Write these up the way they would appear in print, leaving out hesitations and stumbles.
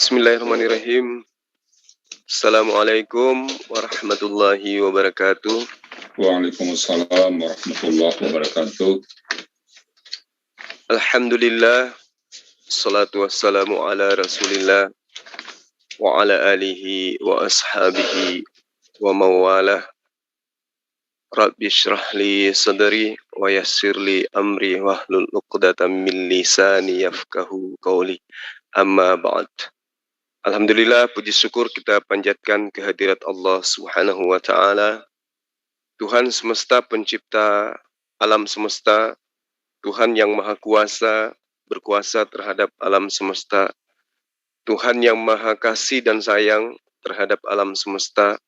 Bismillahirrahmanirrahim. Assalamualaikum warahmatullahi wabarakatuh. Waalaikumsalam warahmatullahi wabarakatuh. Alhamdulillah, salatu wassalamu ala rasulillah wa ala alihi wa ashabihi wa mawalah. Rabbi syrah li sadri wa yassir li amri wahlul uqdatam min lisani yafqahu qawli. Amma ba'd. Alhamdulillah, puji syukur kita panjatkan kehadirat Allah Subhanahu wa Ta'ala, Tuhan semesta, pencipta alam semesta, Tuhan yang maha kuasa, berkuasa terhadap alam semesta, Tuhan yang maha kasih dan sayang terhadap alam semesta,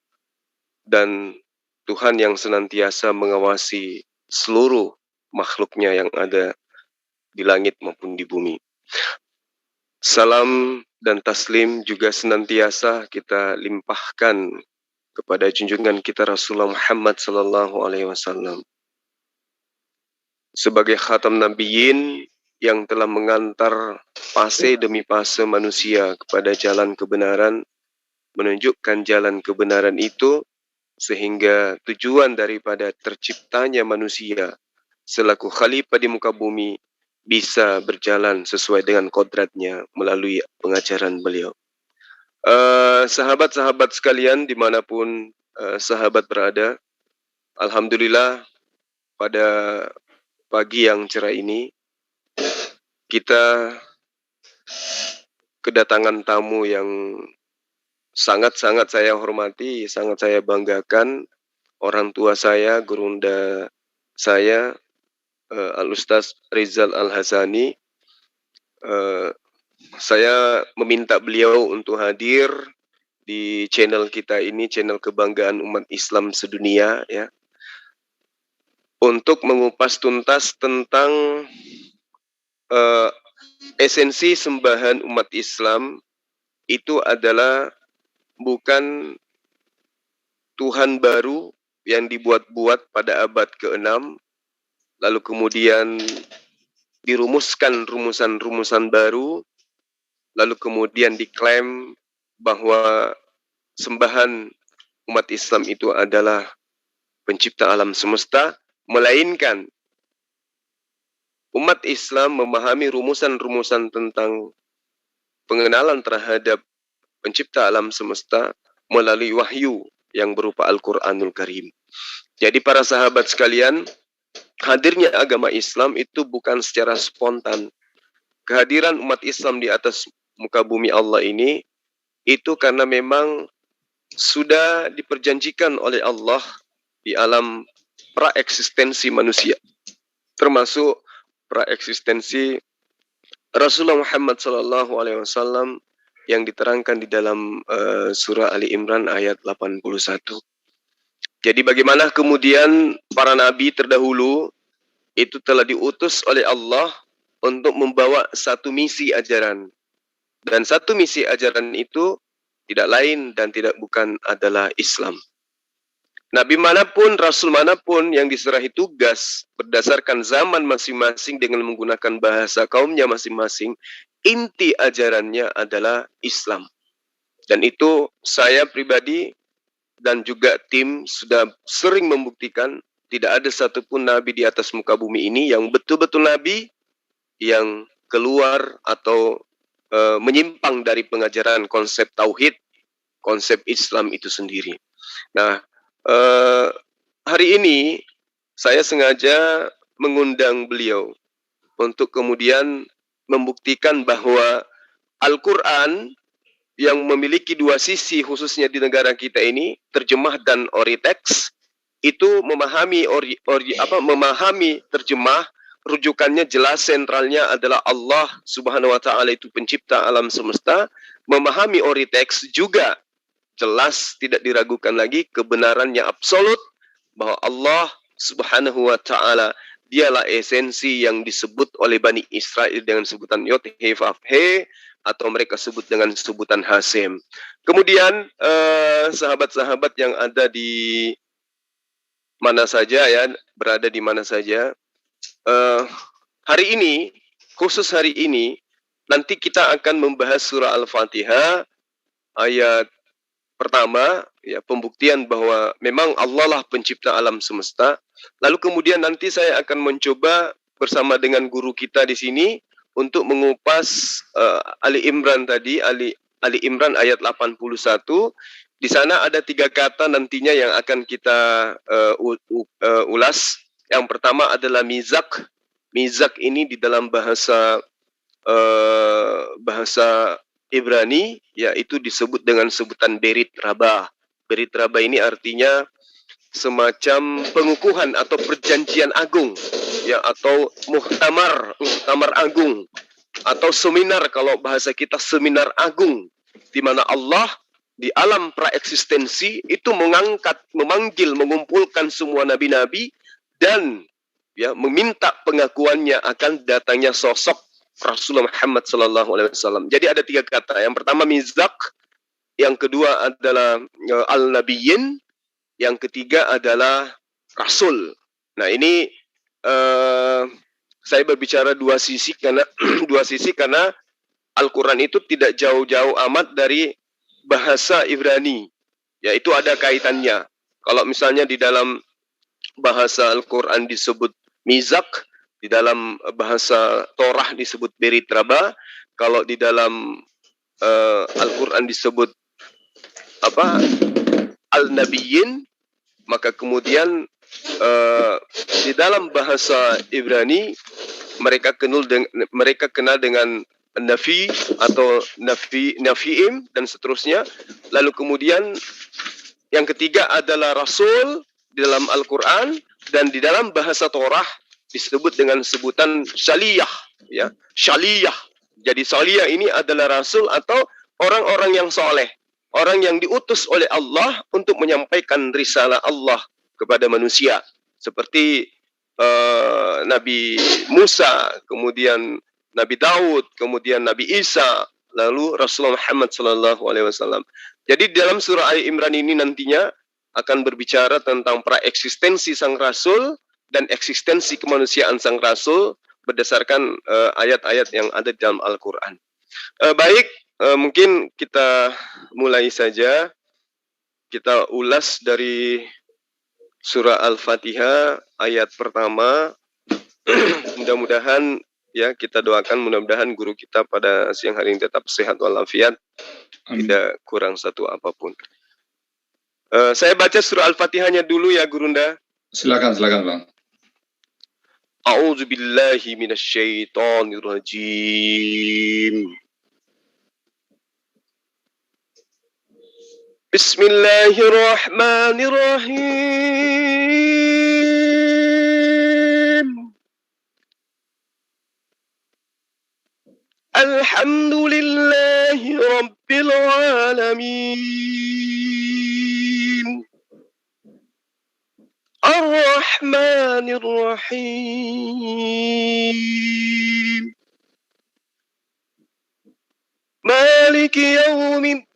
dan Tuhan yang senantiasa mengawasi seluruh makhluknya yang ada di langit maupun di bumi. Salam dan taslim juga senantiasa kita limpahkan kepada junjungan kita Rasulullah Muhammad sallallahu alaihi wasallam sebagai khatam nabiyyin yang telah mengantar fase demi fase manusia kepada jalan kebenaran, menunjukkan jalan kebenaran itu sehingga tujuan daripada terciptanya manusia selaku khalifah di muka bumi bisa berjalan sesuai dengan kodratnya melalui pengajaran beliau. Sahabat-sahabat sekalian dimanapun sahabat berada, alhamdulillah pada pagi yang cerah ini kita kedatangan tamu yang sangat-sangat saya hormati, sangat saya banggakan, orang tua saya, gurunda saya, Al-Ustaz Rizal Al-Hasani. Saya meminta beliau untuk hadir di channel kita ini, channel kebanggaan umat Islam sedunia, ya, untuk mengupas tuntas tentang esensi sembahan umat Islam itu adalah bukan Tuhan baru yang dibuat-buat pada abad ke-6, lalu kemudian dirumuskan rumusan-rumusan baru, lalu kemudian diklaim bahwa sembahan umat Islam itu adalah pencipta alam semesta, melainkan umat Islam memahami rumusan-rumusan tentang pengenalan terhadap pencipta alam semesta melalui wahyu yang berupa Al-Quranul Karim. Jadi para sahabat sekalian, hadirnya agama Islam itu bukan secara spontan. Kehadiran umat Islam di atas muka bumi Allah ini itu karena memang sudah diperjanjikan oleh Allah di alam praeksistensi manusia, termasuk praeksistensi Rasulullah Muhammad SAW yang diterangkan di dalam surah Ali Imran ayat 81. Jadi bagaimana kemudian para nabi terdahulu itu telah diutus oleh Allah untuk membawa satu misi ajaran. Dan satu misi ajaran itu tidak lain dan tidak bukan adalah Islam. Nabi manapun, Rasul manapun yang diserahi tugas berdasarkan zaman masing-masing dengan menggunakan bahasa kaumnya masing-masing, inti ajarannya adalah Islam. Dan itu saya pribadi dan juga tim sudah sering membuktikan tidak ada satupun Nabi di atas muka bumi ini yang betul-betul Nabi yang keluar atau menyimpang dari pengajaran konsep tauhid, konsep Islam itu sendiri. Nah, hari ini saya sengaja mengundang beliau untuk kemudian membuktikan bahwa Al-Quran yang memiliki dua sisi khususnya di negara kita ini, terjemah dan oritex, itu memahami memahami terjemah, rujukannya jelas, sentralnya adalah Allah Subhanahu wa Ta'ala itu pencipta alam semesta. Memahami oritex juga jelas, tidak diragukan lagi kebenarannya absolut bahwa Allah Subhanahu wa Ta'ala dialah esensi yang disebut oleh Bani Israel dengan sebutan Yod He Vav He, atau mereka sebut dengan sebutan Hasem. Kemudian sahabat-sahabat yang ada di mana saja, ya, berada di mana saja, hari ini, khusus hari ini, nanti kita akan membahas surah Al-Fatihah ayat pertama, ya, pembuktian bahwa memang Allah lah pencipta alam semesta. Lalu kemudian nanti saya akan mencoba bersama dengan guru kita di sini untuk mengupas Ali Imran tadi, Ali Imran ayat 81. Di sana ada 3 kata nantinya yang akan kita ulas. Yang pertama adalah mizak. Mizak ini di dalam bahasa Ibrani, yaitu disebut dengan sebutan berit rabah. Berit rabah ini artinya semacam pengukuhan atau perjanjian agung, ya, atau muhtamar agung, atau seminar, kalau bahasa kita seminar agung, di mana Allah di alam praeksistensi itu memanggil, mengumpulkan semua nabi-nabi dan, ya, meminta pengakuannya akan datangnya sosok Rasulullah Muhammad SAW. Jadi ada 3 kata. Yang pertama mizak, yang kedua adalah al-nabiyyin, yang ketiga adalah rasul. Nah, ini saya berbicara dua sisi karena Al-Quran itu tidak jauh-jauh amat dari bahasa Ibrani. Ya, itu ada kaitannya. Kalau misalnya di dalam bahasa Al-Quran disebut mizak, di dalam bahasa Torah disebut berit rabah, kalau di dalam Al-Quran disebut al-nabiyyin, maka kemudian di dalam bahasa Ibrani mereka kenal dengan nafi atau nafiim dan seterusnya. Lalu kemudian yang ketiga adalah rasul di dalam Al-Quran, dan di dalam bahasa Torah disebut dengan sebutan syaliyah, ya, syaliyah. Jadi syaliyah ini adalah rasul atau orang-orang yang soleh, orang yang diutus oleh Allah untuk menyampaikan risalah Allah kepada manusia, seperti Nabi Musa, kemudian Nabi Daud, kemudian Nabi Isa, lalu Rasulullah Muhammad SAW. Jadi dalam surah Ali Imran ini nantinya akan berbicara tentang praeksistensi sang rasul dan eksistensi kemanusiaan sang rasul berdasarkan ayat-ayat yang ada di dalam Al-Quran. Baik, mungkin kita mulai saja. Kita ulas dari surah Al-Fatihah ayat pertama. Mudah-mudahan, ya, kita doakan mudah-mudahan guru kita pada siang hari ini tetap sehat walafiat, tidak kurang satu apapun. Saya baca surah Al-Fatihahnya dulu ya, Gurunda. Silakan Bang. A'udzu billahi minasyaitonir rajim. Bismillahirrahmanirrahim. Alhamdulillahi rabbil alamin. Ar-Rahmanir Rahim. Maliki yaumiddin.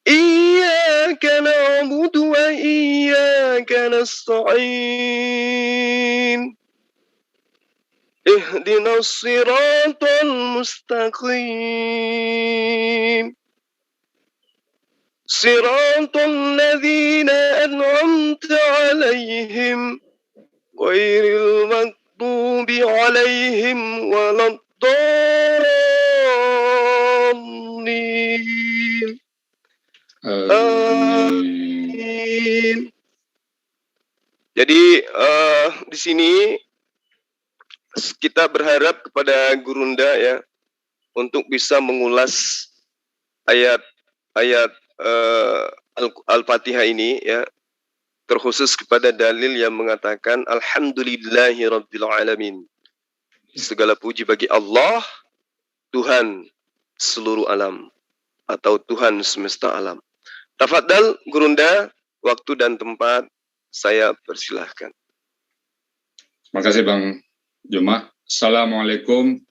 Iyyaka na'budu wa iyyaka nasta'in. Ihdinas siratal mustaqim. Siratal ladzina an'amta 'alaihim ghairil maghdubi 'alaihim waladdallin. Amin. Jadi di sini kita berharap kepada Gurunda, ya, untuk bisa mengulas ayat-ayat Al-Fatihah ini, ya, terkhusus kepada dalil yang mengatakan Alhamdulillahi Rabbil Alamin. Segala puji bagi Allah, Tuhan seluruh alam, atau Tuhan semesta alam. Tafadhal Gurunda, waktu dan tempat saya persilahkan. Terima kasih Bang Jumah. Assalamualaikum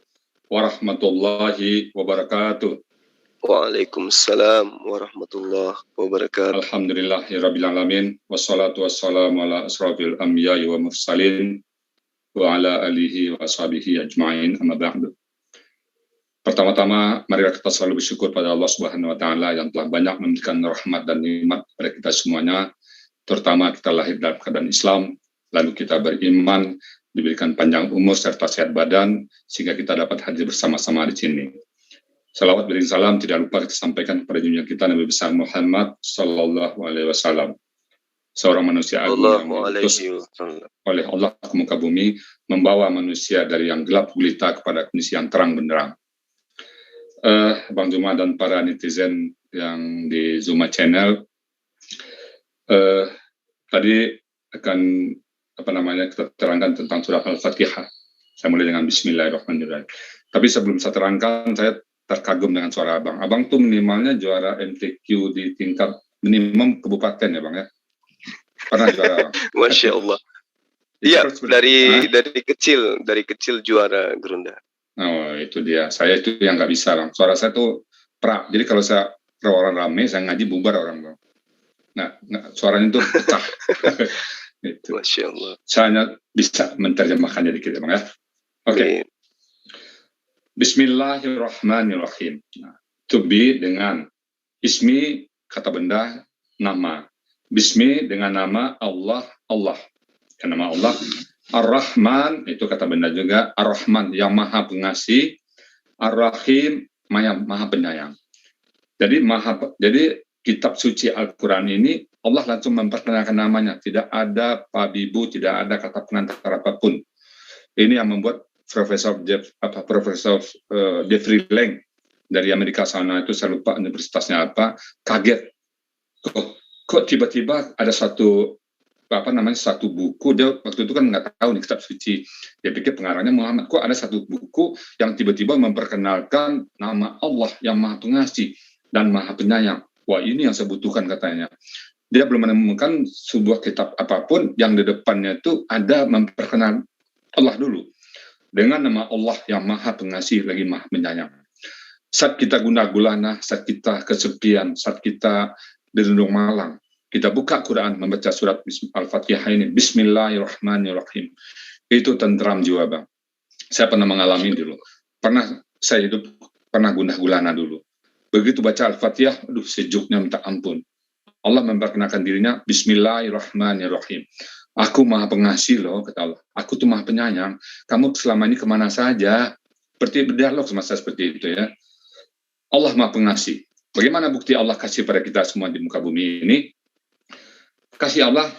warahmatullahi wabarakatuh. Waalaikumsalam warahmatullahi wabarakatuh. Alhamdulillahirabbil alamin wassalatu wassalamu ala asrofil anbiya'i wa mursalin wa ala alihi wa ashabihi ajma'in, amma ba'du. Pertama-tama, mari kita selalu bersyukur pada Allah Subhanahu wa Ta'ala yang telah banyak memberikan rahmat dan nikmat kepada kita semuanya, terutama kita lahir dalam keadaan Islam, lalu kita beriman, diberikan panjang umur serta sehat badan, sehingga kita dapat hadir bersama-sama di sini. Salawat beriring salam tidak lupa kita sampaikan kepada junjungan kita Nabi besar Muhammad Sallallahu Alaihi Wasallam, seorang manusia agung yang diutus oleh Allah ke muka bumi, membawa manusia dari yang gelap gulita kepada kondisi yang terang benderang. Bang Juma dan para netizen yang di Zuma Channel, tadi akan kita terangkan tentang surah Al-Fatihah. Saya mulai dengan Bismillahirrahmanirrahim. Tapi sebelum saya terangkan, saya terkagum dengan suara abang. Abang tuh minimalnya juara MTQ di tingkat minimum kabupaten ya bang ya. Pernah juara. Masya Allah. Iya, dari kecil juara Gerunda. Oh itu dia. Saya itu yang nggak bisa bang. Suara saya tuh perak. Jadi kalau saya orang rame, saya ngaji bubar orang bang. Nah suaranya tuh pecah. Itu. Masya Allah. Saya hanya bisa menerjemahkannya dikit ya bang ya. Oke. Bismillahirrahmanirrahim. Nah, to be dengan ismi kata benda, nama. Bismi dengan nama Allah, Allah. Yang nama Allah. Ar-Rahman itu kata benda juga. Ar-Rahman yang maha pengasih. Ar-Rahim maha penyayang. Jadi kitab suci Al-Quran ini Allah langsung memperkenalkan namanya. Tidak ada pabibu, tidak ada kata pengantar apapun. Ini yang membuat Profesor Jeffrey Lang dari Amerika sana, itu saya lupa universitasnya apa, kaget. Kok tiba-tiba ada satu buku, dia waktu itu kan nggak tahu nih kitab suci, dia pikir pengarangnya Muhammad, kok ada satu buku yang tiba-tiba memperkenalkan nama Allah yang maha pengasih dan maha penyayang. Wah ini yang saya butuhkan katanya. Dia belum menemukan sebuah kitab apapun yang di depannya itu ada memperkenalkan Allah dulu dengan nama Allah yang maha pengasih lagi maha penyayang. Saat kita gundah gulana, saat kita kesepian, saat kita dirundung malang, kita buka Quran, membaca surat Al-Fatihah ini, Bismillahirrahmanirrahim. Itu tentram jiwa bang. Saya pernah mengalami dulu. Saya pernah gundah gulana dulu. Begitu baca Al-Fatihah, aduh sejuknya minta ampun. Allah memperkenalkan dirinya, Bismillahirrahmanirrahim. Aku maha pengasih loh, kata Allah. Aku tuh maha penyayang. Kamu selama ini kemana saja? Seperti berdialog sama saya seperti itu ya. Allah maha pengasih. Bagaimana bukti Allah kasih pada kita semua di muka bumi ini? Kasih Allah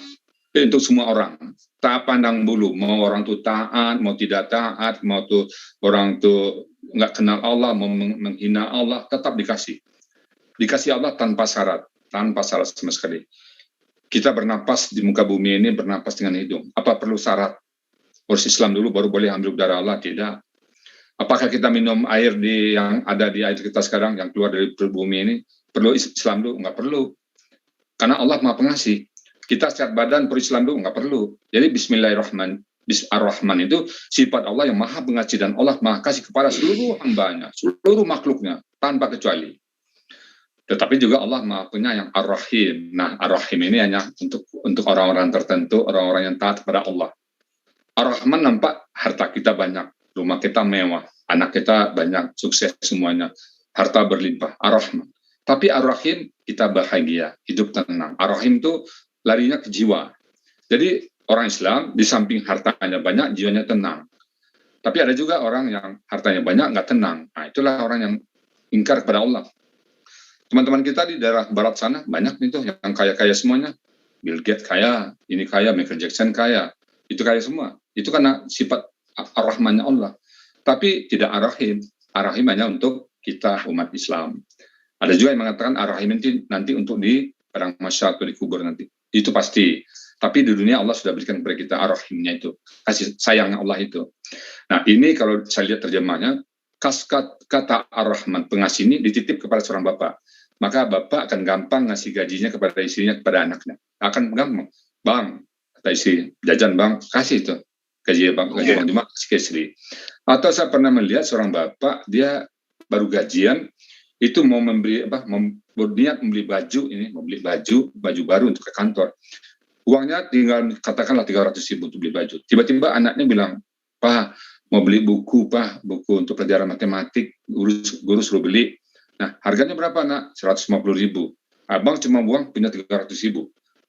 untuk semua orang. Tak pandang bulu. Mau orang tuh taat, mau tidak taat, mau tuh orang tuh nggak kenal Allah, mau menghina Allah, tetap dikasih. Dikasih Allah tanpa syarat sama sekali. Kita bernapas di muka bumi ini, bernapas dengan hidung. Apa perlu syarat? Harus Islam dulu baru boleh ambil udara Allah? Tidak. Apakah kita minum air yang ada di air kita sekarang, yang keluar dari bumi ini, perlu Islam dulu? Enggak perlu. Karena Allah maha pengasih. Kita sehat badan, perlu Islam dulu? Enggak perlu. Jadi Bismillahirrahman itu sifat Allah yang maha pengasih, dan Allah maha kasih kepada seluruh hambanya, seluruh makhluknya, tanpa kecuali. Tetapi juga Allah maha penyayang, Ar-Rahim. Nah, Ar-Rahim ini hanya untuk orang-orang tertentu, orang-orang yang taat kepada Allah. Ar-Rahman nampak harta kita banyak, rumah kita mewah, anak kita banyak, sukses semuanya, harta berlimpah, Ar-Rahman. Tapi Ar-Rahim kita bahagia, hidup tenang. Ar-Rahim itu larinya ke jiwa. Jadi orang Islam di samping hartanya banyak, jiwanya tenang. Tapi ada juga orang yang hartanya banyak, nggak tenang. Nah, itulah orang yang ingkar kepada Allah. Teman-teman kita di daerah barat sana banyak nih tuh yang kaya-kaya semuanya. Bill Gates kaya, ini kaya, Michael Jackson kaya. Itu kaya semua. Itu karena sifat Ar-Rahmannya Allah. Tapi tidak Ar-Rahim. Ar-Rahim hanya untuk kita umat Islam. Ada juga yang mengatakan Ar-Rahim nanti untuk di padang mahsyar atau di kubur nanti. Itu pasti. Tapi di dunia Allah sudah berikan kepada kita Ar-Rahimnya itu. Kasih sayangnya Allah itu. Nah ini kalau saya lihat terjemahnya, kata Ar-Rahman pengasih ini dititip kepada seorang bapak. Maka bapak akan gampang ngasih gajinya kepada istrinya, kepada anaknya. Akan gampang. Bang, kata istri, jajan bang, kasih itu. Gaji bang cuma kasih ke istri. Atau saya pernah melihat seorang bapak, dia baru gajian, itu mau berniat membeli baju baru untuk ke kantor. Uangnya tinggal katakanlah 300.000 untuk beli baju. Tiba-tiba anaknya bilang, Pak, mau beli buku, Pak, buku untuk pelajaran matematik, guru suruh beli. Nah, harganya berapa, nak? 150.000. Abang cuma punya 300.000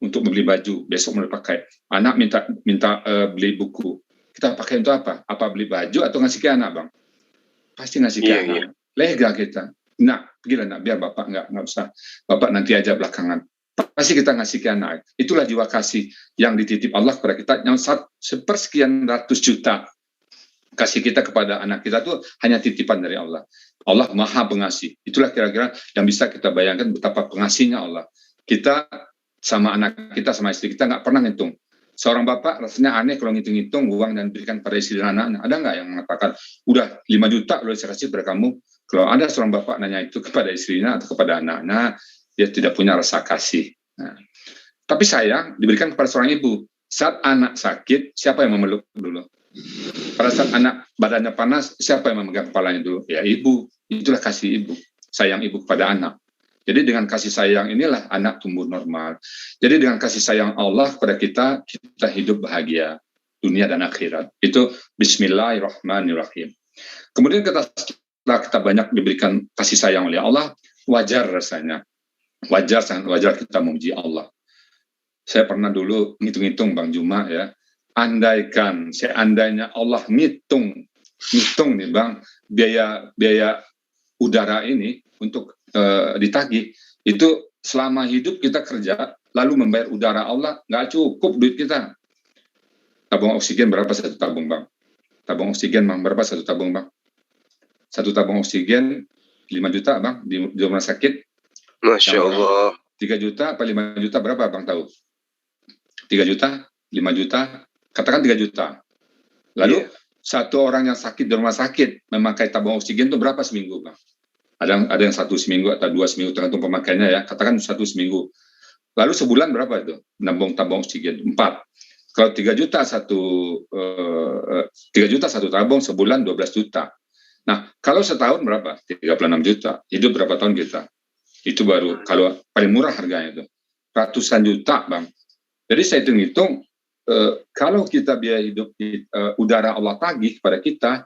untuk membeli baju, besok mau dipakai. Anak minta beli buku. Kita pakai untuk apa? Apa beli baju atau ngasih ke anak, Bang? Pasti ngasih ke anak. Lega kita. Nak, pergilah nak, biar bapak nggak usah. Bapak nanti aja belakangan. Pasti kita ngasih ke anak. Itulah jiwa kasih yang dititip Allah kepada kita, yang sepersekian ratus juta kasih kita kepada anak kita tuh hanya titipan dari Allah. Allah Maha Pengasih. Itulah kira-kira yang bisa kita bayangkan betapa pengasihnya Allah. Kita sama anak kita, sama istri kita nggak pernah ngitung. Seorang bapak rasanya aneh kalau ngitung-ngitung uang dan berikan pada istri dan anak-anak. Ada nggak yang mengatakan, udah 5 juta loh saya kasih pada kamu? Kalau ada seorang bapak nanya itu kepada istrinya atau kepada anak-anak, dia tidak punya rasa kasih. Nah, tapi sayang diberikan kepada seorang ibu. Saat anak sakit, siapa yang memeluk dulu? Pada saat anak badannya panas, siapa yang memegang kepalanya dulu? Ya ibu. Itulah kasih ibu. Sayang ibu kepada anak. Jadi dengan kasih sayang inilah anak tumbuh normal. Jadi dengan kasih sayang Allah kepada kita, kita hidup bahagia dunia dan akhirat. Itu Bismillahirrahmanirrahim. Kemudian setelah kita banyak diberikan kasih sayang oleh Allah, wajar rasanya. Sangat wajar kita memuji Allah. Saya pernah dulu ngitung-ngitung Bang Juma ya. Seandainya Allah ngitung nih Bang, biaya udara ini untuk ditagih, itu selama hidup kita kerja, lalu membayar udara Allah, nggak cukup duit kita. Tabung oksigen berapa satu tabung, Bang? Tabung oksigen, Bang, berapa satu tabung, Bang? Satu tabung oksigen 5 juta, Bang, di rumah sakit. Masya Allah. 3 juta apa 5 juta berapa, Bang, tahu? 3 juta, 5 juta, katakan 3 juta. Lalu satu orang yang sakit di rumah sakit memakai tabung oksigen itu berapa seminggu, Bang? Ada yang 1 seminggu atau 2 seminggu tergantung pemakaiannya ya. Katakan 1 seminggu. Lalu sebulan berapa itu? Tabung oksigen 4. Kalau 3 juta satu tabung, sebulan 12 juta. Nah, kalau setahun berapa? 36 juta. Hidup berapa tahun kita? Itu baru kalau paling murah harganya itu. Ratusan juta, Bang. Jadi saya hitung-hitung kalau kita biaya hidup udara Allah tagih kepada kita,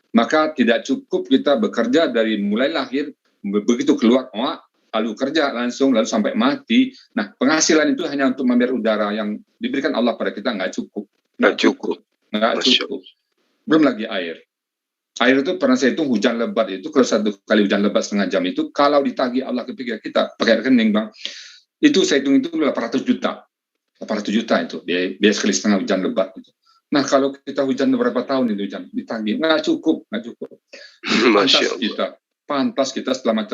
maka tidak cukup kita bekerja dari mulai lahir, begitu keluar, lalu kerja langsung, lalu sampai mati. Nah, penghasilan itu hanya untuk membayar udara yang diberikan Allah pada kita, nggak cukup. Nggak cukup. Belum lagi air. Air itu pernah saya hitung hujan lebat itu, kalau 1 kali hujan lebat setengah jam itu, kalau ditagih Allah ke kita, pakai rekening Bang, itu saya hitung itu 800 juta. 800 juta itu, biaya sekali setengah hujan lebat itu. Nah, kalau kita hujan beberapa tahun itu hujan ditagih, nggak cukup. Pantas kita setelah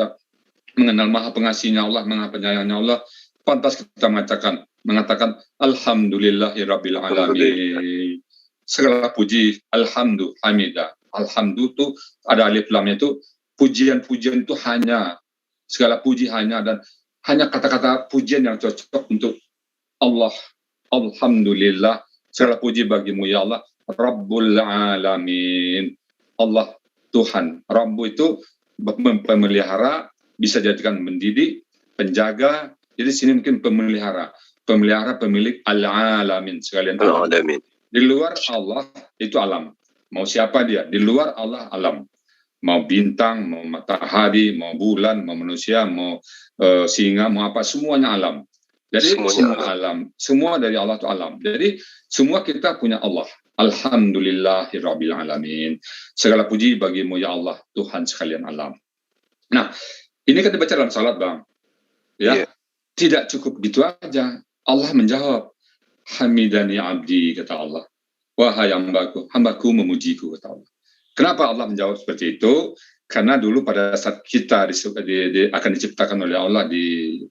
mengenal Maha Pengasihnya Allah, Maha Penyayangnya Allah, pantas kita mengatakan Alhamdulillahirabbil alamin. Segala puji, alhamdulillah. Alhamdulillah itu ada alif lamnya itu, pujian-pujian itu segala puji dan hanya kata-kata pujian yang cocok untuk Allah. Alhamdulillah. Segala puji bagimu ya Allah, Rabbul Alamin. Allah Tuhan. Rabbu itu pemelihara, bisa jadikan mendidik, penjaga. Jadi sini mungkin pemelihara, pemilik Al-Alamin sekalian. Al-Alamin. Di luar Allah itu alam. Mau siapa dia? Di luar Allah alam. Mau bintang, mau matahari, mau bulan, mau manusia, mau singa, mau apa, semuanya alam. Jadi semua alam, semua dari Allah itu alam. Jadi semua kita punya Allah. Alhamdulillahirabbil alamin. Segala puji bagimu ya Allah, Tuhan sekalian alam. Nah, ini kan dibaca dalam salat, Bang. Ya. Tidak cukup gitu aja. Allah menjawab, Hamidani abdi, kata Allah. Wahai hambaku memujiku, kata Allah. Kenapa Allah menjawab seperti itu? Karena dulu pada saat kita akan diciptakan oleh Allah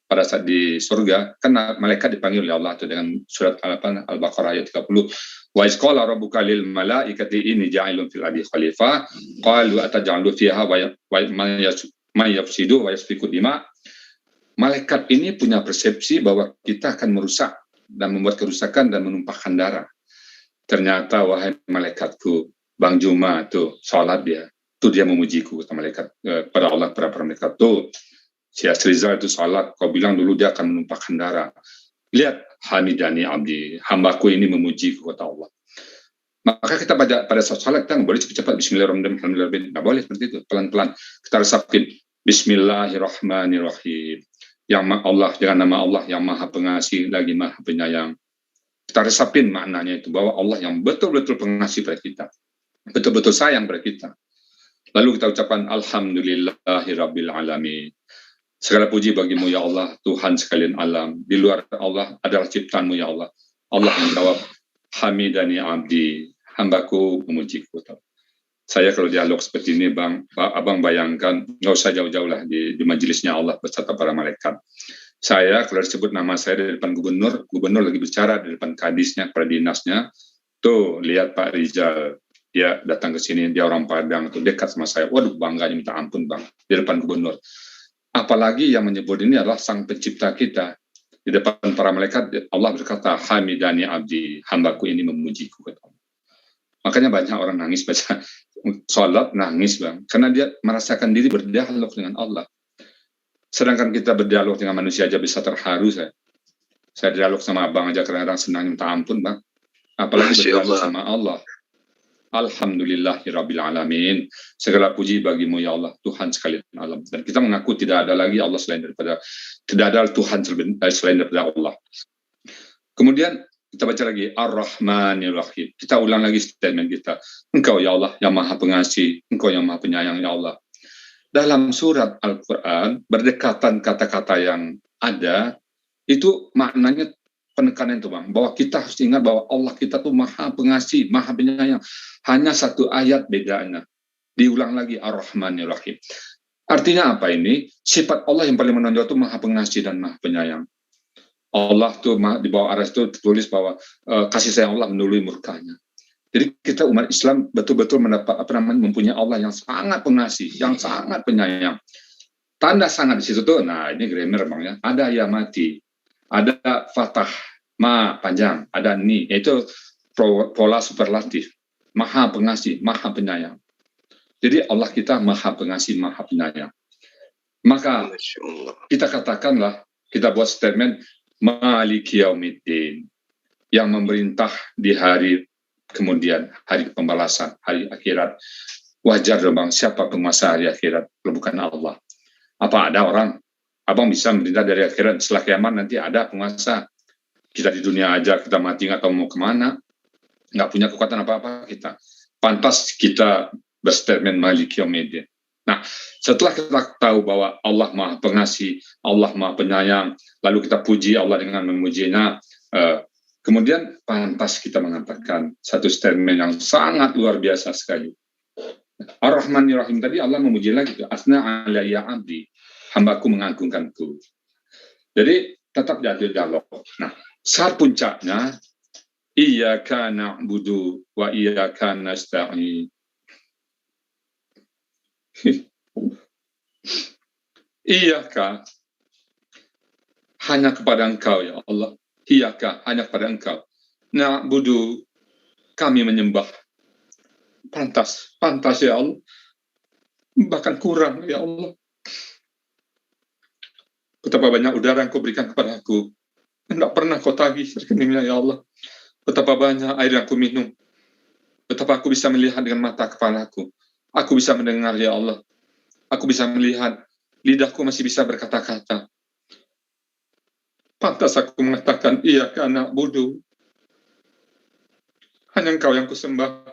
pada saat di surga, kan malaikat dipanggil oleh Allah itu dengan surat Al-Baqarah ayat 30. Wa isqala rabbuka lil malaikati inni ja'ilun fil ardi khalifah qalu ataj'alu fiha wa man yafsidu wa yasfiku dima. Malaikat ini punya persepsi bahwa kita akan merusak dan membuat kerusakan dan menumpahkan darah. Ternyata wahai malaikatku, Bang Juma tuh salat dia memujiku, kata malaikat pada Allah, para malaikat tuh si Asrizal itu salat, kau bilang dulu dia akan menumpahkan darah. Lihat, Hamidani abdi, hambaku ini memujiku, kata Allah. Maka kita pada saat salat kita nggak boleh cepat-cepat Bismillahirrahmanirrahim, nggak boleh seperti itu, pelan-pelan kita resapin Bismillahirrahmanirrahim. Yang Allah, dengan nama Allah yang Maha Pengasih lagi Maha Penyayang. Kita resapin maknanya itu, bahwa Allah yang betul-betul pengasih pada kita, betul-betul sayang pada kita. Lalu kita ucapkan Alhamdulillahirabbil alamin. Segala puji bagimu ya Allah, Tuhan sekalian alam. Di luar Allah adalah ciptaanmu ya Allah. Allah menjawab, Hamidani abdi, hambaku memujiku. Saya kalau dialog seperti ini, Abang bayangkan, nggak usah jauh-jauh lah di majelisnya Allah beserta para malaikat. Saya kalau disebut nama saya di depan gubernur lagi bicara di depan kadisnya, kepala dinasnya, tuh lihat Pak Rizal, dia datang ke sini, dia orang Padang, tuh dekat sama saya. Waduh, bangganya minta ampun Bang, di depan gubernur. Apalagi yang menyebut ini adalah Sang Pencipta kita. Di depan para malaikat, Allah berkata, Hamidani abdi, hambaku ini memujiku. Makanya banyak orang nangis baca sholat, nangis Bang. Karena dia merasakan diri berdialog dengan Allah. Sedangkan kita berdialog dengan manusia aja bisa terharu saya. Saya dialog sama Abang aja kadang-kadang senang minta ampun Bang. Apalagi berdialog sama Allah. Alhamdulillahirabbil alamin. Segala puji bagimu ya Allah, Tuhan sekalian alam. Dan kita mengaku tidak ada lagi Allah selain daripada, tidak ada Tuhan selain daripada Allah. Kemudian kita baca lagi Ar-Rahmanir-Rahim. Kita ulang lagi statement kita. Engkau ya Allah yang Maha Pengasih, Engkau yang Maha Penyayang ya Allah. Dalam surat Al-Quran, berdekatan kata-kata yang ada, itu maknanya penekanan itu Bang, bahwa kita harus ingat bahwa Allah kita tuh Maha Pengasih, Maha Penyayang. Hanya satu ayat bedanya. Diulang lagi Ar-Rahmanir-Rahim. Artinya apa ini? Sifat Allah yang paling menonjol itu Maha Pengasih dan Maha Penyayang. Allah tuh di bawah aras itu tertulis bahwa kasih sayang Allah mendului murkanya. Jadi kita umat Islam betul-betul mendapat mempunyai Allah yang sangat pengasih, yang sangat penyayang. Tanda sangat di situ tuh, nah ini grammar Bang ya. Ada ya mati, ada fatah, ma panjang, ada ni, itu pola superlatif. Maha Pengasih, Maha Penyayang. Jadi Allah kita Maha Pengasih, Maha Penyayang. Maka kita katakanlah, kita buat statement Maliki Yaumiddin, yang memerintah di hari kemudian, hari pembalasan, hari akhirat. Wajar dong Bang, siapa penguasa hari akhirat kalau bukan Allah? Apa ada orang Abang bisa memerintah dari akhirat, setelah kiamat nanti ada penguasa? Kita di dunia aja, kita mati nggak tahu mau kemana, nggak punya kekuatan apa-apa kita. Pantas kita berstatement Maliki Yaumiddin. Nah, setelah kita tahu bahwa Allah Maha Pengasih, Allah Maha Penyayang, lalu kita puji Allah dengan memujinya, kemudian pantas kita mengatakan satu statement yang sangat luar biasa sekali. Ar-Rahmanir-Rahim tadi Allah memuji lagi, Asna alayya abdi, hambaku mengagungkanku. Jadi tetap jadi dialog. Nah, saat puncaknya, Iyyaka na'budu wa iyyaka nasta'in. Iyyaka, hanya kepada Engkau ya Allah. Iyyaka, hanya kepada Engkau. Na'budu, kami menyembah. Pantas ya Allah. Bahkan kurang ya Allah. Betapa banyak udara yang Kau berikan kepada aku. Tidak pernah Kau tagih rekeningnya ya Allah. Betapa banyak air yang aku minum. Betapa aku bisa melihat dengan mata kepalaku. Aku bisa mendengar ya Allah. Aku bisa melihat. Lidahku masih bisa berkata-kata. Pantas aku mengatakan, Iyyaka na'budu. Hanya Engkau yang kusembah.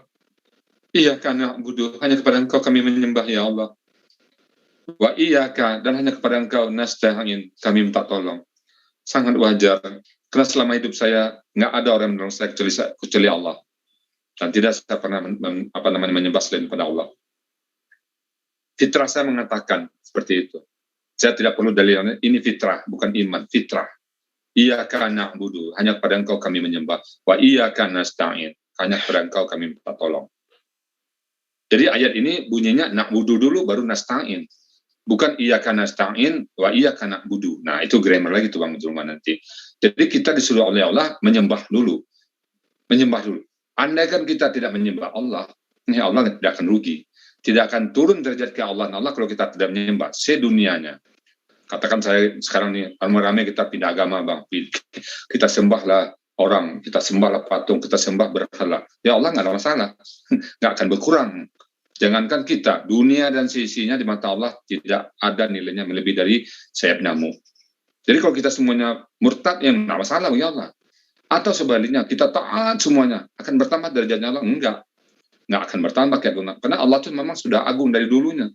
Iyyaka na'budu. Hanya kepada Engkau kami menyembah ya Allah. Wa iyyaka, dan hanya kepada Engkau nasta'in, kami minta tolong. Sangat wajar. Karena selama hidup saya, nggak ada orang yang menolong saya kecuali Allah. Dan tidak saya pernah menyembah selain pada Allah. Fitrah saya mengatakan seperti itu. Saya tidak perlu dalil, ini fitrah, bukan iman, fitrah. Iyyaka na'budu, hanya kepada Engkau kami menyembah. Wa iyyaka nasta'in, hanya kepada Engkau kami minta tolong. Jadi ayat ini bunyinya na'budu dulu baru nasta'in. Bukan iyyaka nasta'in wa iyyaka na'budu. Nah, itu grammar lagi tuh Bang Zulman nanti. Jadi kita disuruh oleh Allah menyembah dulu. Menyembah dulu. Andaikan kita tidak menyembah Allah, Allah tidak akan rugi. Tidak akan turun derajat ke Allah kalau kita tidak menyembah sedunianya. Katakan saya sekarang nih, ramai-ramai kita pindah agama Bang. Kita sembahlah orang, kita sembahlah patung, kita sembah berhala. Ya Allah nggak ada masalah, nggak akan berkurang. Jangankan kita, dunia dan sisinya di mata Allah tidak ada nilainya melebihi dari sayap nyamuk. Jadi kalau kita semuanya murtad, ya nggak masalah ya Allah. Atau sebaliknya, kita taat semuanya, akan bertambah derajatnya Allah? Nggak akan bertambah. Karena Allah itu memang sudah agung dari dulunya.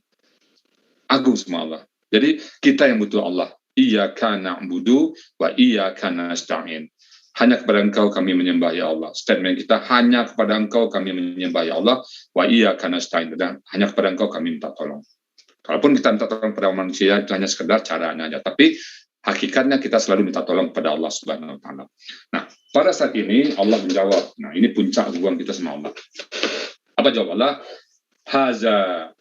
Agung sama Allah. Jadi kita yang butuh Allah. Iyyaka na'budu wa iyyaka nasta'in. Hanya kepada Engkau kami menyembah ya Allah. Statement kita, hanya kepada Engkau kami menyembah ya Allah. Wa iyyaka nasta'in. Dan hanya kepada Engkau kami minta tolong. Kalaupun kita minta tolong kepada manusia, itu hanya sekedar caranya aja. Tapi hakikatnya kita selalu minta tolong kepada Allah Subhanahu wa Ta'ala. Nah, pada saat ini Allah menjawab. Nah, ini puncak hubungan kita sama Allah. Apa jawab Allah? Haza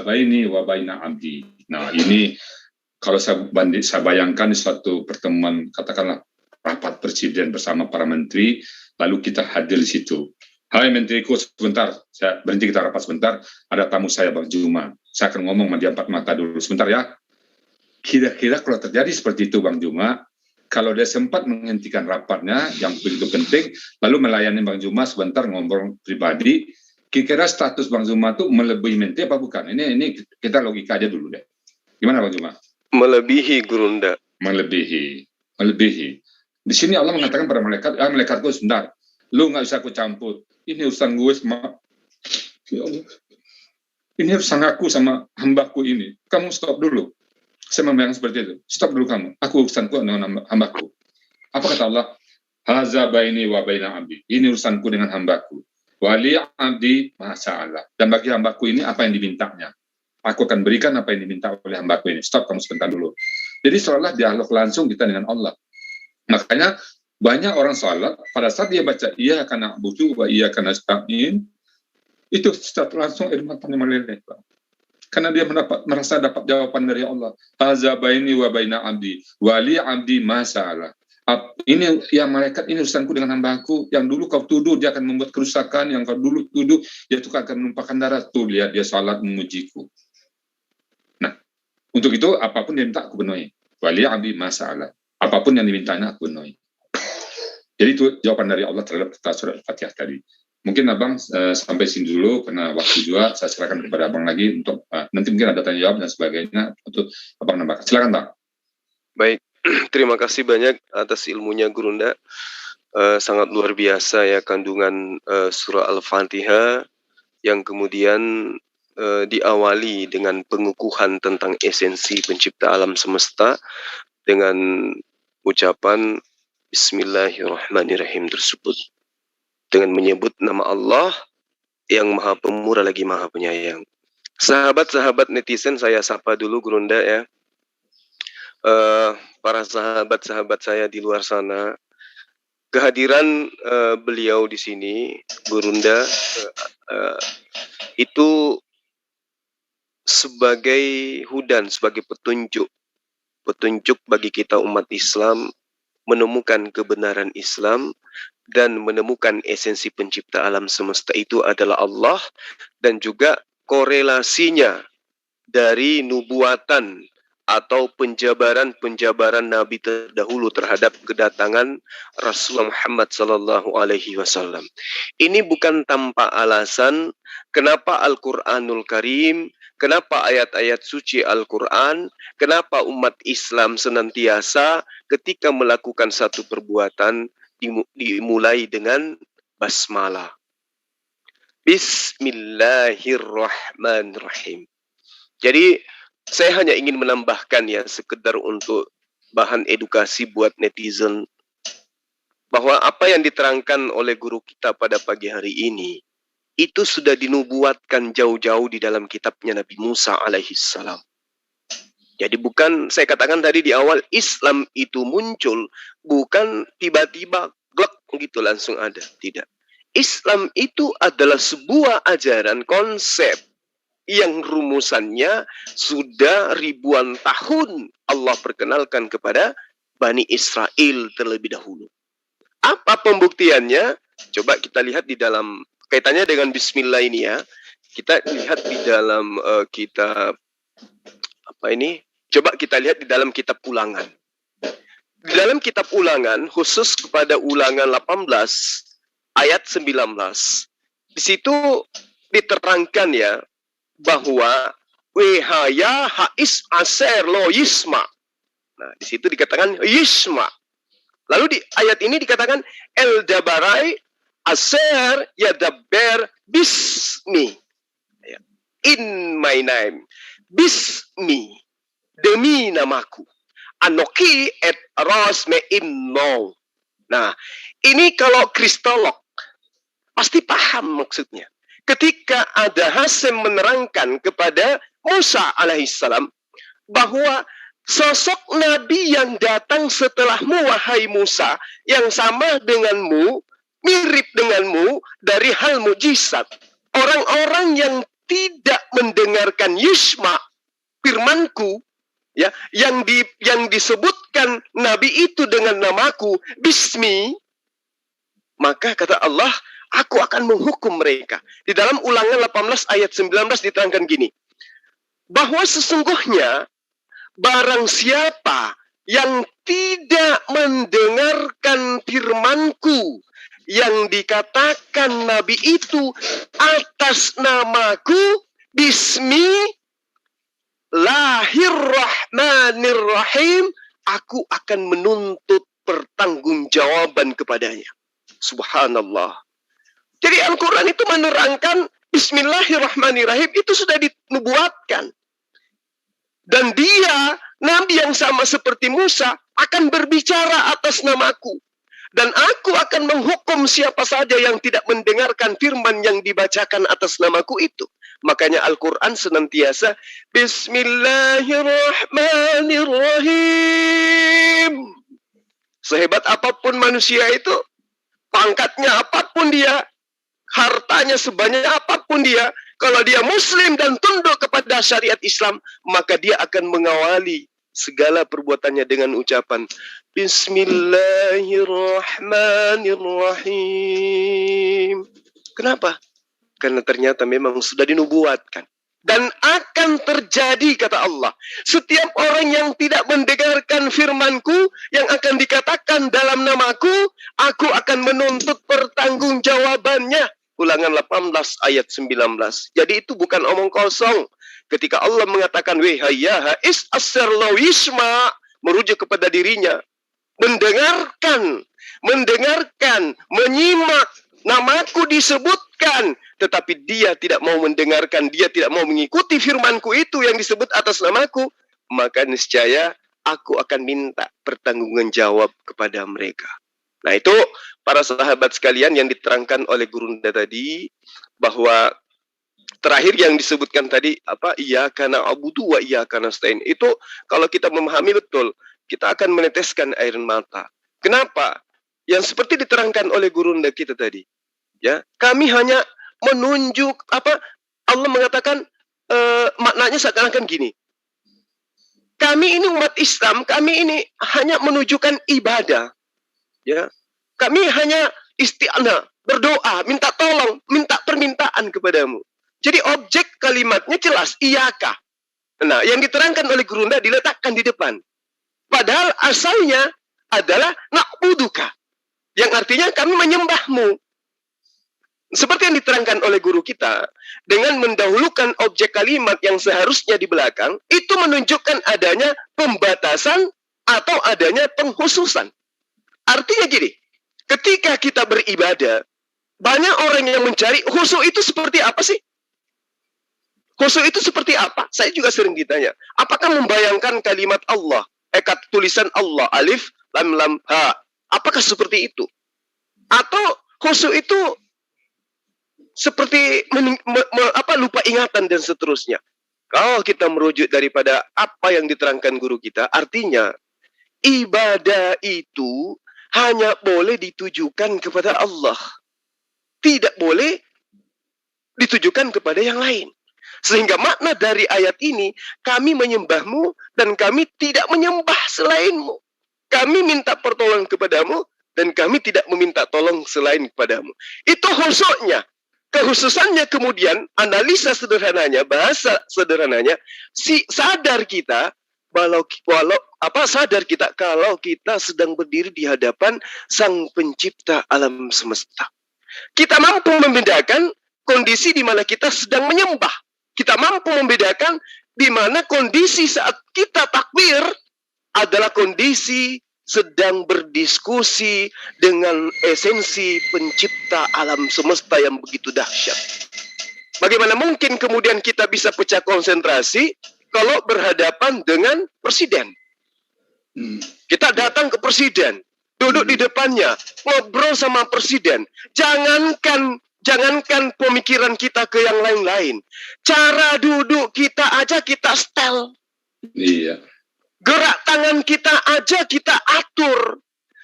baini wa baina abdi. Nah, ini kalau saya bayangkan di suatu pertemuan, katakanlah rapat presiden bersama para menteri, lalu kita hadir di situ. Hai menteriku, sebentar, saya berhenti, kita rapat sebentar, ada tamu saya Bang Juma. Saya akan ngomong sama dia empat mata dulu, sebentar ya. Kira-kira kalau terjadi seperti itu Bang Juma, kalau dia sempat menghentikan rapatnya yang begitu penting, lalu melayani Bang Juma sebentar ngobrol pribadi, kira-kira status Bang Juma itu melebihi menteri apa bukan? Ini kita logika aja dulu deh. Gimana Bang Juma? Melebihi, Gurunda. Melebihi. Di sini Allah mengatakan pada malaikat, malaikatku sebentar, lu nggak bisa aku campur. Ini urusan gue sama, ya Allah. Ini urusan aku sama hambaku ini. Kamu stop dulu. Saya membayangkan seperti itu. Stop dulu kamu. Aku urusanku dengan hambaku. Apa kata Allah? Haza baini wa baina abdi. Ini urusanku dengan hambaku. Wali abdi masyaallah. Dan bagi hambaku ini apa yang dimintanya. Aku akan berikan apa yang diminta oleh hambaku ini. Stop kamu sebentar dulu. Jadi seolah dialog langsung kita dengan Allah. Makanya banyak orang salat pada saat dia baca iyyaka na'budu wa iyyaka nasta'in, itu secara langsung air matanya meleleh, Pak. Karena dia merasa dapat jawaban dari Allah. Haza baini wa baina abdi wali abdi masalah. Ini yang malaikat, ini urusanku dengan hambaku. Yang dulu kau tuduh dia akan membuat kerusakan, yang kau dulu tuduh dia itu akan menumpahkan darah. Tuh lihat dia salat memujiku. Nah, untuk itu apapun dia minta aku penuhi. Wali abdi masalah. Apapun yang dimintanya aku penuhi. Jadi itu jawaban dari Allah terhadap kita surat Al-Fatihah tadi. Mungkin Abang sampai sini dulu, karena waktu juga saya serahkan kepada Abang lagi untuk nanti mungkin ada tanya jawab dan sebagainya untuk Abang nambahkan. Silakan Bang. Baik, terima kasih banyak atas ilmunya Gurunda. Sangat luar biasa ya kandungan surah Al-Fatihah yang kemudian diawali dengan pengukuhan tentang esensi pencipta alam semesta dengan ucapan Bismillahirrahmanirrahim tersebut, dengan menyebut nama Allah yang maha pemurah lagi maha penyayang. Sahabat-sahabat netizen saya sapa dulu Gurunda ya. Para sahabat-sahabat saya di luar sana, kehadiran beliau di sini Gurunda itu sebagai hudan, sebagai petunjuk bagi kita umat Islam menemukan kebenaran Islam dan menemukan esensi pencipta alam semesta itu adalah Allah, dan juga korelasinya dari nubuatan atau penjabaran Nabi terdahulu terhadap kedatangan Rasulullah Muhammad Sallallahu Alaihi Wasallam. Ini bukan tanpa alasan kenapa Al-Quranul Karim, kenapa ayat-ayat suci Al-Quran, kenapa umat Islam senantiasa ketika melakukan satu perbuatan dimulai dengan basmalah. Bismillahirrahmanirrahim. Jadi saya hanya ingin menambahkan ya, sekedar untuk bahan edukasi buat netizen, bahwa apa yang diterangkan oleh guru kita pada pagi hari ini itu sudah dinubuatkan jauh-jauh di dalam kitabnya Nabi Musa alaihissalam. Jadi bukan, saya katakan tadi di awal, Islam itu muncul bukan tiba-tiba glek gitu langsung ada, tidak. Islam itu adalah sebuah ajaran konsep yang rumusannya sudah ribuan tahun Allah perkenalkan kepada Bani Israel terlebih dahulu. Apa pembuktiannya? Coba kita lihat di dalam, kaitannya dengan Bismillah ini ya. Kita lihat di dalam kitab, apa ini? Coba kita lihat di dalam kitab Ulangan. Di dalam kitab Ulangan, khusus kepada Ulangan 18 ayat 19, di situ diterangkan ya bahwa wehaya hais aser lo yisma. Nah, di situ dikatakan yisma. Lalu di ayat ini dikatakan el dabarai aser yadaber bismi. In my name. Bismi. Demi namaku. Anoki et ros me imno. Nah, ini kalau kristolog pasti paham maksudnya. Ketika ada Hasyim menerangkan kepada Musa alaihissalam bahwa sosok Nabi yang datang setelahmu, wahai Musa, yang sama denganmu, mirip denganmu dari hal mujizat. Orang-orang yang tidak mendengarkan yisma, firmanku, ya, yang disebutkan Nabi itu dengan namaku, bismi, maka kata Allah, aku akan menghukum mereka. Di dalam Ulangan 18 ayat 19 diterangkan gini, bahwa sesungguhnya barang siapa yang tidak mendengarkan firmanku yang dikatakan Nabi itu atas namaku, Bismillahirrahmanirrahim, aku akan menuntut pertanggungjawaban kepadanya. Subhanallah. Jadi Al-Quran itu menerangkan Bismillahirrahmanirrahim itu sudah dinubuatkan. Dan dia, Nabi yang sama seperti Musa, akan berbicara atas namaku. Dan aku akan menghukum siapa saja yang tidak mendengarkan firman yang dibacakan atas namaku itu. Makanya Al-Quran senantiasa Bismillahirrahmanirrahim. Sehebat apapun manusia itu, pangkatnya apapun dia, hartanya sebanyak apapun dia, kalau dia muslim dan tunduk kepada syariat Islam, maka dia akan mengawali segala perbuatannya dengan ucapan Bismillahirrahmanirrahim. Kenapa? Karena ternyata memang sudah dinubuatkan. Dan akan terjadi, kata Allah, setiap orang yang tidak mendengarkan firmanku yang akan dikatakan dalam namaku, aku akan menuntut pertanggungjawabannya. Ulangan 18 ayat 19. Jadi itu bukan omong kosong. Ketika Allah mengatakan wehaya is asarlau yisma, merujuk kepada dirinya, mendengarkan, menyimak, namaku disebutkan, tetapi dia tidak mau mendengarkan, dia tidak mau mengikuti firmanku itu yang disebut atas namaku, maka niscaya aku akan minta pertanggungjawaban jawab kepada mereka. Nah, itu para sahabat sekalian yang diterangkan oleh Gurunda tadi, bahwa terakhir yang disebutkan tadi apa, iyyaka na'budu wa iyyaka nasta'in, itu kalau kita memahami betul, kita akan meneteskan air mata. Kenapa? Yang seperti diterangkan oleh Gurunda kita tadi, ya, kami hanya menunjuk apa, Allah mengatakan maknanya seakan-akan gini, kami ini umat Islam, kami ini hanya menunjukkan ibadah, ya, kami hanya isti'anah, berdoa, minta tolong, minta permintaan kepadamu. Jadi objek kalimatnya jelas, iyaka. Nah, yang diterangkan oleh Gurunda diletakkan di depan. Padahal asalnya adalah na'buduka, yang artinya kami menyembahmu. Seperti yang diterangkan oleh guru kita, dengan mendahulukan objek kalimat yang seharusnya di belakang, itu menunjukkan adanya pembatasan atau adanya penghususan. Artinya gini, ketika kita beribadah, banyak orang yang mencari khusyuk itu seperti apa sih? Khusyuk itu seperti apa? Saya juga sering ditanya, apakah membayangkan kalimat Allah, tulisan Allah, alif, lam, lam, ha, apakah seperti itu? Atau khusyuk itu seperti lupa ingatan dan seterusnya. Kalau kita merujuk daripada apa yang diterangkan guru kita, artinya ibadah itu hanya boleh ditujukan kepada Allah, tidak boleh ditujukan kepada yang lain. Sehingga makna dari ayat ini, kami menyembahmu dan kami tidak menyembah selainmu. Kami minta pertolongan kepadamu dan kami tidak meminta tolong selain kepadamu. Itu khusyuknya. Kehususannya kemudian, analisa sederhananya, bahasa sederhananya, sadar kita sadar kita kalau kita sedang berdiri di hadapan Sang Pencipta alam semesta. Kita mampu membedakan kondisi di mana kita sedang menyembah. Kita mampu membedakan di mana kondisi saat kita takbir adalah kondisi sedang berdiskusi dengan esensi Pencipta alam semesta yang begitu dahsyat. Bagaimana mungkin kemudian kita bisa pecah konsentrasi kalau berhadapan dengan presiden? Kita datang ke presiden, duduk di depannya, ngobrol sama presiden. Jangankan pemikiran kita ke yang lain-lain. Cara duduk kita aja kita setel. Iya. Gerak tangan kita aja kita atur.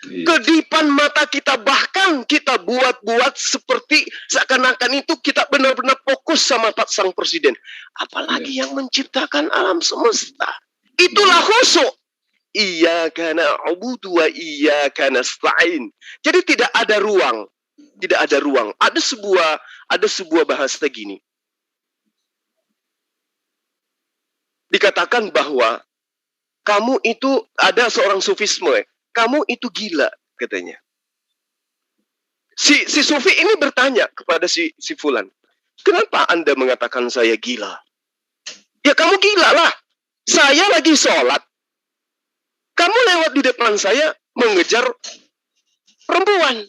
Iya. Kedipan mata kita bahkan kita buat-buat seperti seakan-akan itu kita benar-benar fokus sama Sang Presiden. Apalagi yang menciptakan alam semesta. Itulah khusyuk. Iyyaka na'budu wa iyyaka nasta'in. Jadi tidak ada ruang. Tidak ada ruang. Ada sebuah bahasa gini. Dikatakan bahwa kamu itu ada seorang sufisme. Kamu itu gila, katanya. Si sufi ini bertanya kepada si fulan, kenapa Anda mengatakan saya gila? Ya kamu gila lah. Saya lagi sholat. Kamu lewat di depan saya mengejar perempuan.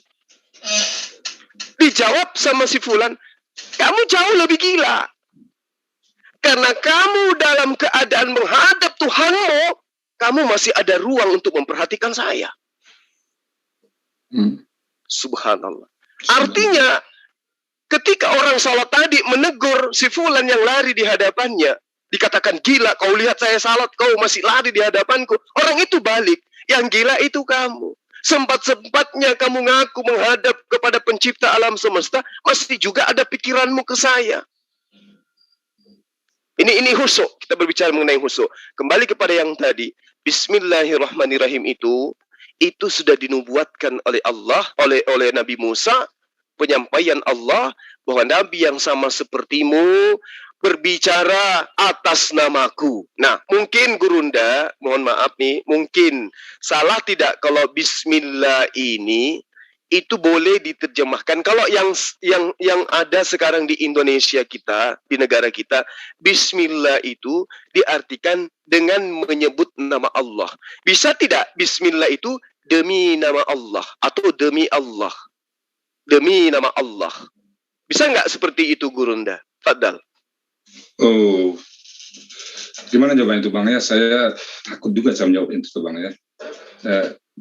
Dijawab sama si fulan, kamu jauh lebih gila. Karena kamu dalam keadaan menghadap Tuhanmu, kamu masih ada ruang untuk memperhatikan saya. Subhanallah. Artinya, ketika orang salat tadi menegur si fulan yang lari di hadapannya, dikatakan gila, kau lihat saya salat, kau masih lari di hadapanku. Orang itu balik, yang gila itu kamu. Sempat-sempatnya kamu ngaku menghadap kepada Pencipta alam semesta, masih juga ada pikiranmu ke saya. Ini khusyuk. Kita berbicara mengenai khusyuk. Kembali kepada yang tadi. Bismillahirrahmanirrahim itu sudah dinubuatkan oleh Allah, oleh Nabi Musa. Penyampaian Allah bahwa Nabi yang sama sepertimu berbicara atas namaku. Nah, mungkin Gurunda, mohon maaf nih, mungkin salah tidak kalau Bismillah ini itu boleh diterjemahkan. Kalau yang ada sekarang di Indonesia kita, di negara kita, Bismillah itu diartikan dengan menyebut nama Allah. Bisa tidak Bismillah itu demi nama Allah atau demi Allah? Demi nama Allah. Bisa nggak seperti itu, Gurunda? Fadal. Oh, gimana jawabannya itu Bang ya? Saya takut juga saya menjawab itu Bang ya.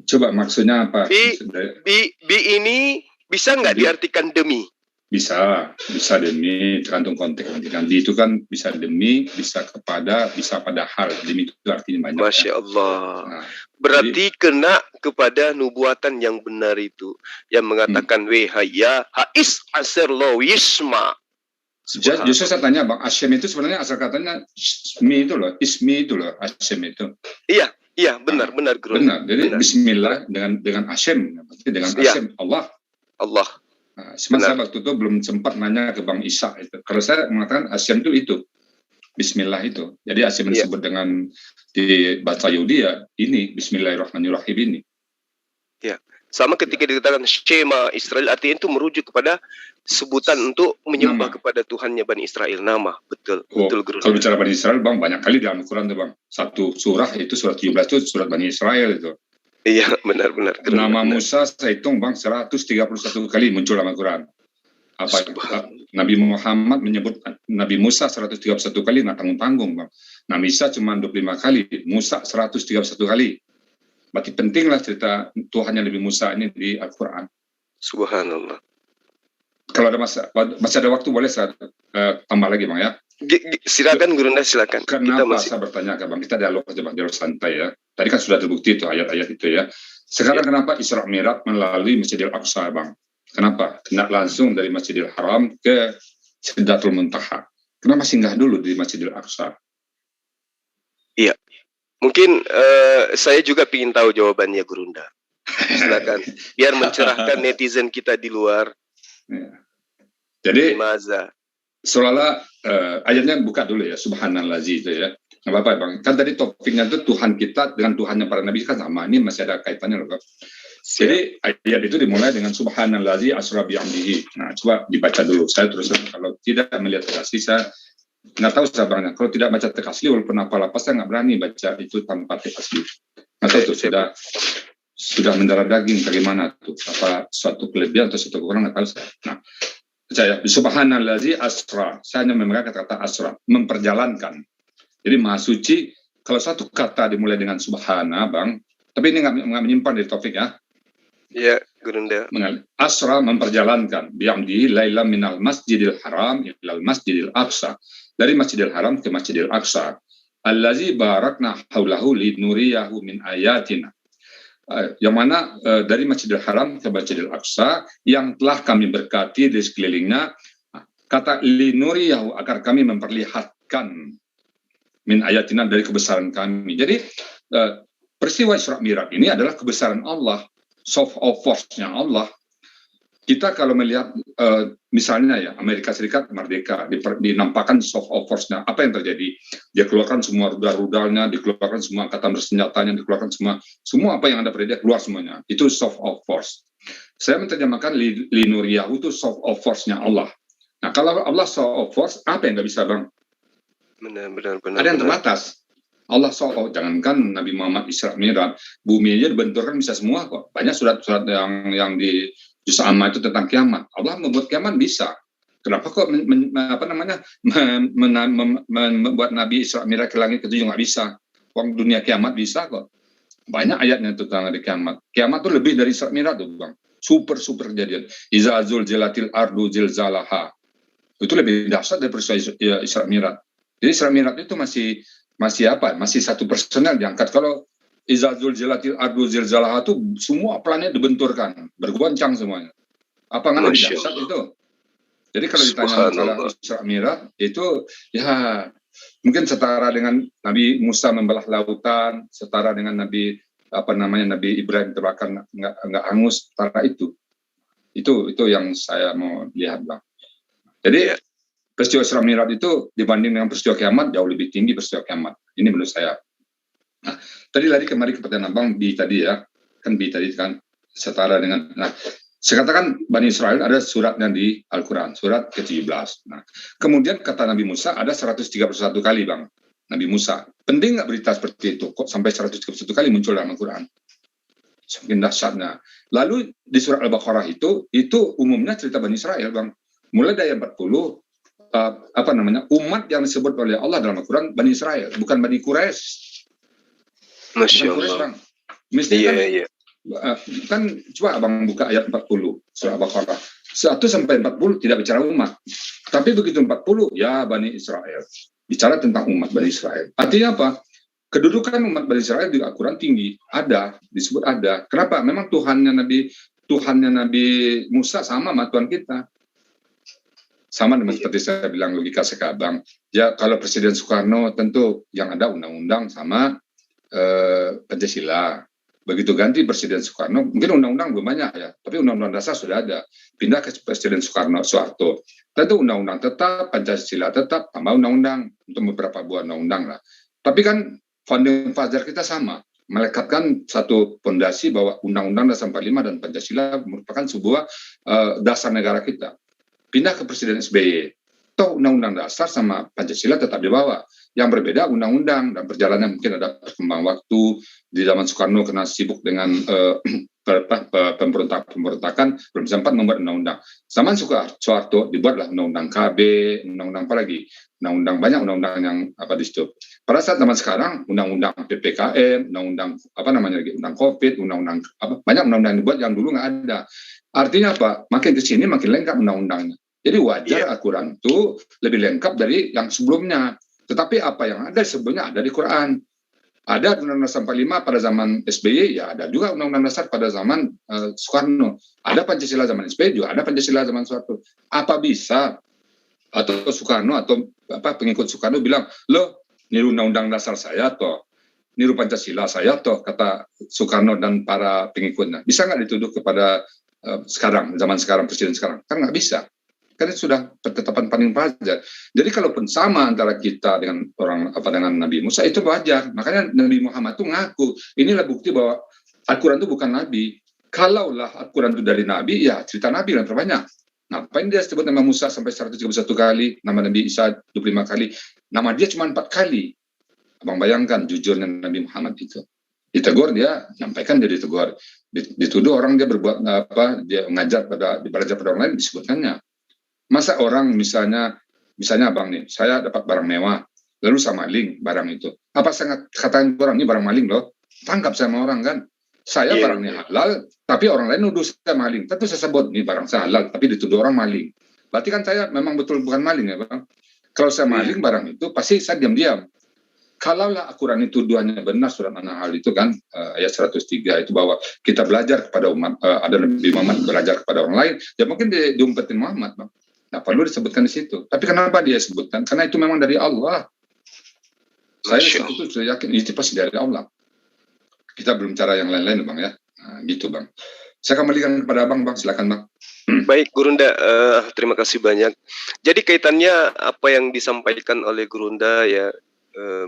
Coba maksudnya apa? Bi ini bisa nggak diartikan demi? Bisa demi, tergantung konteks. Nanti itu kan bisa demi, bisa kepada, bisa padahal. Demi itu artinya banyak. Masya Allah. Nah, berarti kena kepada nubuatan yang benar itu, yang mengatakan wehaya hais asir lo wisma. Justru saya tanya Bang, Asyem itu sebenarnya asal katanya ismi itu loh, Asyem itu. Iya, benar. Benar. Jadi benar. Bismillah dengan Asyem, dengan Asyem Allah. Nah, saya waktu itu belum sempat nanya ke Bang Isa itu. Kalau saya mengatakan Asyem itu Bismillah itu. Jadi Asyem disebut dengan di bahasa Yahudi ya ini Bismillahirrahmanirrahim ini. Ya. Sama ketika dikatakan Shema Israel, artinya itu merujuk kepada sebutan untuk menyembah kepada Tuhannya Bani Israel. Nama, betul. Betul. Kalau bicara Bani Israel, Bang, banyak kali dalam Al-Quran tuh, Bang. Satu surah itu, surat 17 itu surat Bani Israel itu. Iya, benar. Nama Musa, saya hitung, Bang, 131 kali muncul dalam Al-Quran. Nabi Muhammad menyebut Nabi Musa 131 kali, nggak tanggung-tanggung, Bang. Nabi Isa cuma 25 kali, Musa 131 kali. Berarti pentinglah cerita Tuhan yang Nabi Musa ini di Al-Quran. Subhanallah. Kalau ada masih ada waktu boleh saya tambah lagi Bang ya. Silakan Gurunda, silakan. Kenapa saya bertanya ke Bang, kita dialog santai ya. Tadi kan sudah terbukti itu ayat-ayat itu ya. Sekarang kenapa Isra Mi'raj melalui Masjidil Aqsa Bang? Kenapa? Tidak langsung dari Masjidil Haram ke Sidratul Muntaha. Kenapa singgah dulu di Masjidil Aqsa? Iya. Mungkin saya juga ingin tahu jawabannya Gurunda. Silakan. Biar mencerahkan netizen kita di luar. Ya. Jadi seolah-olah ayatnya buka dulu ya, subhanallazi itu ya. Nggak apa-apa Bang. Kan tadi topiknya itu Tuhan kita dengan Tuhannya para nabi kan sama. Ini masih ada kaitannya loh Bang. Jadi ayat itu dimulai dengan subhanallazi asra bi'amdihi. Nah, coba dibaca dulu. Saya terus kalau tidak melihat teks asli, saya nggak tahu sabarnya. Kalau tidak baca teks asli, walaupun apa-apa, saya nggak berani baca itu tanpa teks asli. Nggak tahu tuh, sudah mendarah daging bagaimana tuh? Apa suatu kelebihan atau suatu kekurangan, nggak tahu saya. Nah, saya subhanallazi asra. Saya hanya memegang kata-kata asra, memperjalankan. Jadi maha suci, kalau satu kata dimulai dengan subhana, Bang, tapi ini nggak menyimpan di topik ya. Ya, Gurunda. Asra memperjalankan bi'amdihi laila minal masjidil haram ilal masjidil aqsa. Dari masjidil haram ke masjidil aqsa. Allazi barakna haulahu linuriyahu min ayatina. Yang mana dari masjidil haram ke masjidil aqsa yang telah kami berkati di sekelilingnya. Kata linuriyahu agar kami memperlihatkan min ayatina dari kebesaran kami. Jadi peristiwa Isra Mi'raj ini adalah kebesaran Allah. Soft of force-nya Allah. Kita kalau melihat misalnya ya Amerika Serikat merdeka, dinampakkan soft of force-nya. Apa yang terjadi? Dia keluarkan semua rudal-rudalnya, dikeluarkan semua angkatan bersenjatanya, dikeluarkan semua apa yang ada pada dia keluar semuanya. Itu soft of force. Saya menerjemahkan linuriyahu itu soft of force-nya Allah. Nah, kalau Allah soft of force, apa yang nggak bisa Bang? Benar. Ada yang terbatas. Allah jangankan Nabi Muhammad Isra Mi'raj, bumi aja dibenturkan bisa semua kok. Banyak surat-surat yang di Juz Amma itu tentang kiamat. Allah membuat kiamat bisa. Kenapa kok membuat Nabi Isra Mi'raj ke langit ketujuh nggak bisa? Wong dunia kiamat bisa kok. Banyak ayatnya tentang hari kiamat. Kiamat itu lebih dari Isra Mi'raj tuh Bang. Super kejadian. Iza zulzilatil ardu zilzalaha. Itu lebih dahsyat dari peristiwa Isra Mi'raj. Jadi Isra Mi'raj itu masih satu personel diangkat. Kalau Iza zulzilatil ardu zilzalaha itu semua planet dibenturkan, bergoncang semuanya. Apa nggak lebih dahsyat itu? Jadi kalau ditanya masalah Isra Mi'raj itu ya mungkin setara dengan Nabi Musa membelah lautan, setara dengan Nabi Ibrahim terbakar nggak hangus, setara itu. Itu yang saya mau lihat Bang. Jadi peristiwa Isra Mi'raj itu dibanding dengan peristiwa kiamat jauh lebih tinggi peristiwa kiamat. Ini menurut saya. Nah, tadi lari kembali ke pertanyaan Bang Bi tadi ya. Kan Bi tadi kan setara dengan. Nah, saya katakan Bani Israel ada suratnya di Al-Quran, surat ke-17. Nah, kemudian kata Nabi Musa ada 131 kali Bang. Nabi Musa. Penting nggak berita seperti itu? Kok sampai 131 kali muncul dalam Al-Quran? Semakin dahsyatnya. Lalu di surat Al-Baqarah itu umumnya cerita Bani Israel Bang. Mulai dari 40 umat yang disebut oleh Allah dalam Al-Quran Bani Israel, bukan Bani Quraisy. Masya Allah. Mestinya kan coba Abang buka ayat 40 surah Al-Baqarah 1 sampai 40 tidak bicara umat, tapi begitu 40 ya Bani Israel, bicara tentang umat Bani Israel. Artinya apa? Kedudukan umat Bani Israel di Al-Quran tinggi, disebut ada. Kenapa? Memang Tuhannya Nabi Musa sama Tuhan kita. Sama dengan seperti saya bilang logika sekarang. Ya kalau Presiden Soekarno tentu yang ada undang-undang sama Pancasila. Begitu ganti Presiden Soekarno, mungkin undang-undang belum banyak ya, tapi undang-undang dasar sudah ada. Pindah ke Presiden Soeharto. Tentu undang-undang tetap, Pancasila tetap, tambah undang-undang untuk beberapa buah undang-undang lah. Tapi kan founding father kita sama, melekatkan satu fondasi bahwa Undang-Undang Dasar 45 dan Pancasila merupakan sebuah dasar negara kita. Pindah ke Presiden SBY, toh Undang-Undang Dasar sama Pancasila tetap dibawa. Yang berbeda undang-undang dan perjalanan mungkin ada perkembangan waktu. Di zaman Soekarno kena sibuk dengan pemberontakan, belum sempat membuat undang-undang. Zaman Soeharto dibuatlah undang-undang KB, undang-undang apa lagi? Banyak undang-undang yang di situ. Pada saat zaman sekarang, undang-undang PPKM, undang-undang undang COVID, banyak undang-undang yang dibuat yang dulu nggak ada. Artinya apa? Makin ke sini makin lengkap undang-undangnya. Jadi wajar Al-Quran itu lebih lengkap dari yang sebelumnya. Tetapi apa yang ada sebelumnya ada di Quran. Ada Undang-Undang Dasar 45 pada zaman SBY, ya ada juga Undang-Undang Dasar pada zaman Soekarno. Ada Pancasila zaman SBY, juga ada Pancasila zaman Soeharto. Apa bisa atau Soekarno atau pengikut Soekarno bilang, loh, niru Undang-Undang Dasar saya toh, niru Pancasila saya toh, kata Soekarno dan para pengikutnya. Bisa nggak dituduh kepada zaman sekarang, presiden sekarang? Kan nggak bisa. Kan sudah ketetapan paling wajar. Jadi kalaupun sama antara kita dengan dengan Nabi Musa itu wajar. Makanya Nabi Muhammad itu ngaku, inilah bukti bahwa Al-Quran itu bukan Nabi. Kalaulah Al-Quran itu dari Nabi, ya cerita Nabi yang terbanyak. Ngapain dia sebut nama Musa sampai 131 kali, nama Nabi Isa 25 kali, nama dia cuma 4 kali. Abang bayangkan jujurnya Nabi Muhammad itu. Ditegur dia, nyampaikan dia ditegur. Dituduh orang dia berbuat dia belajar pada orang lain disebutkannya. Masa orang misalnya abang nih, saya dapat barang mewah, lalu saya maling barang itu. Apa saya katakan orang ini barang maling loh? Tangkap sama orang kan. Saya barangnya halal, tapi orang lain nuduh saya maling. Tentu saya sebut ini barang saya halal, tapi dituduh orang maling. Berarti kan saya memang betul bukan maling ya bang. Kalau saya maling barang itu, pasti saya diam-diam. Kalaulah Al-Quran itu tuduhannya benar, surat An-Nahl itu kan ayat 103 itu bahwa kita belajar kepada umat, ada Nabi Muhammad belajar kepada orang lain, ya mungkin diumpetin Muhammad, bang. Nah, perlu disebutkan di situ. Tapi kenapa dia sebutkan? Karena itu memang dari Allah. Saya itu sudah yakin itu pasti dari Allah. Kita belum cara yang lain-lain, bang ya. Nah, gitu, bang. Saya kembalikan kepada abang, bang. Silakan, bang. Baik, Gurunda, terima kasih banyak. Jadi kaitannya apa yang disampaikan oleh Gurunda ya.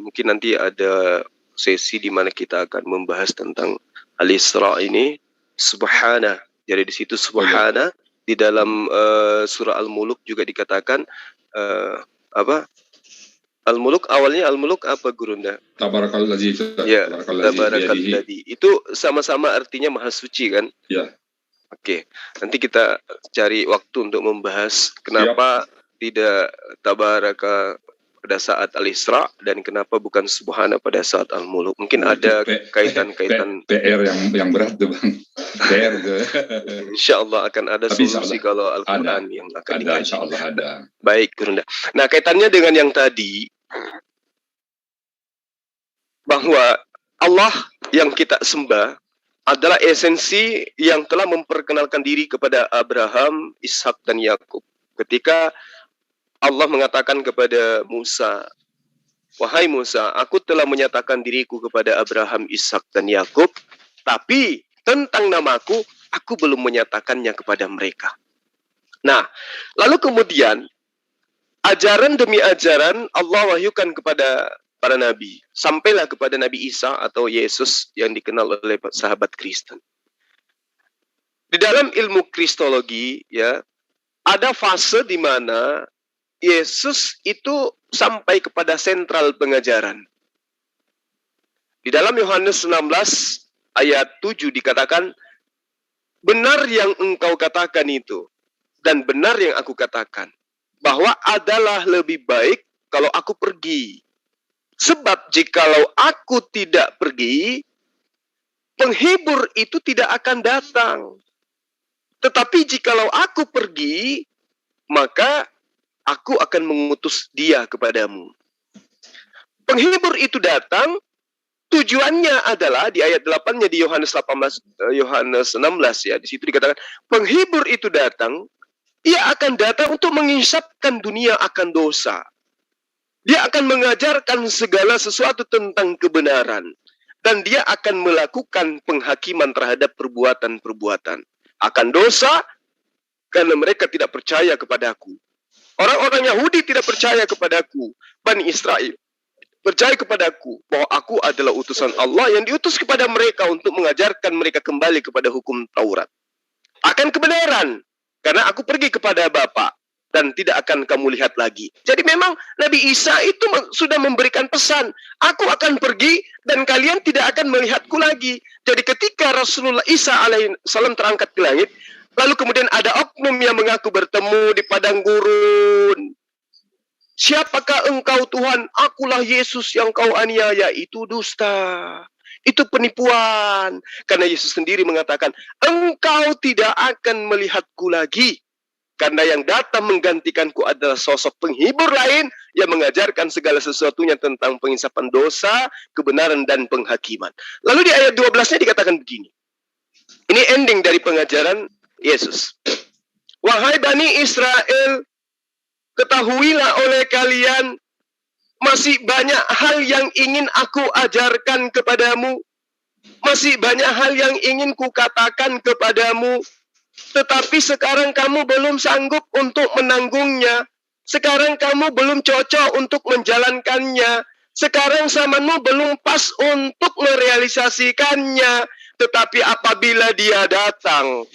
Mungkin nanti ada sesi di mana kita akan membahas tentang Al-Isra ini, Subhana. Jadi di situ Subhana, di dalam surah Al-Muluk juga dikatakan Al-Muluk, awalnya Al-Muluk apa Gurunda? Tabarakalladzi. Ya, Tabarakalladzi. Itu sama-sama artinya Maha Suci kan? Ya. Oke, nanti kita cari waktu untuk membahas kenapa tidak Tabaraka pada saat Al-Isra dan kenapa bukan Subhana pada saat Al-Muluk. Mungkin ada kaitan-kaitan PR yang berat tuh bang. PR tuh. Insya Allah akan ada solusi kalau Al-Quran yang akan dikaji. Insya Allah ada. Baik, Gurunda. Nah, kaitannya dengan yang tadi, bahwa Allah yang kita sembah adalah esensi yang telah memperkenalkan diri kepada Abraham, Ishak, dan Yakub. Ketika Allah mengatakan kepada Musa, wahai Musa, aku telah menyatakan diriku kepada Abraham, Ishak, dan Yakub, tapi tentang namaku, aku belum menyatakannya kepada mereka. Nah, lalu kemudian, ajaran demi ajaran Allah wahyukan kepada para nabi. Sampailah kepada Nabi Isa atau Yesus yang dikenal oleh sahabat Kristen. Di dalam ilmu kristologi, ya, ada fase di mana Yesus itu sampai kepada sentral pengajaran. Di dalam Yohanes 16 ayat 7 dikatakan, benar yang engkau katakan itu, dan benar yang aku katakan, bahwa adalah lebih baik kalau aku pergi. Sebab jikalau aku tidak pergi, penghibur itu tidak akan datang. Tetapi jikalau aku pergi, maka aku akan mengutus dia kepadamu. Penghibur itu datang, tujuannya adalah di ayat 8-nya di Yohanes 16 ya, di situ dikatakan, penghibur itu datang, ia akan datang untuk mengisapkan dunia akan dosa. Dia akan mengajarkan segala sesuatu tentang kebenaran. Dan dia akan melakukan penghakiman terhadap perbuatan-perbuatan. Akan dosa, karena mereka tidak percaya kepadaku. Orang-orang Yahudi tidak percaya kepadaku. Bani Israel percaya kepadaku bahwa aku adalah utusan Allah yang diutus kepada mereka untuk mengajarkan mereka kembali kepada hukum Taurat. Akan kebenaran, karena aku pergi kepada Bapa dan tidak akan kamu lihat lagi. Jadi memang Nabi Isa itu sudah memberikan pesan, aku akan pergi dan kalian tidak akan melihatku lagi. Jadi ketika Rasulullah Isa alaihissalam terangkat ke langit, lalu kemudian ada oknum yang mengaku bertemu di padang gurun. Siapakah engkau Tuhan? Akulah Yesus yang kau aniaya. Itu dusta. Itu penipuan. Karena Yesus sendiri mengatakan, engkau tidak akan melihatku lagi. Karena yang datang menggantikanku adalah sosok penghibur lain yang mengajarkan segala sesuatunya tentang pengisapan dosa, kebenaran, dan penghakiman. Lalu di ayat 12-nya dikatakan begini. Ini ending dari pengajaran Yesus. Wahai Bani Israel, ketahuilah oleh kalian, masih banyak hal yang ingin aku ajarkan kepadamu. Masih banyak hal yang ingin kukatakan kepadamu. tetapi sekarang kamu belum sanggup untuk menanggungnya. Sekarang kamu belum cocok untuk menjalankannya. Sekarang zamanmu belum pas untuk merealisasikannya. Tetapi apabila dia datang,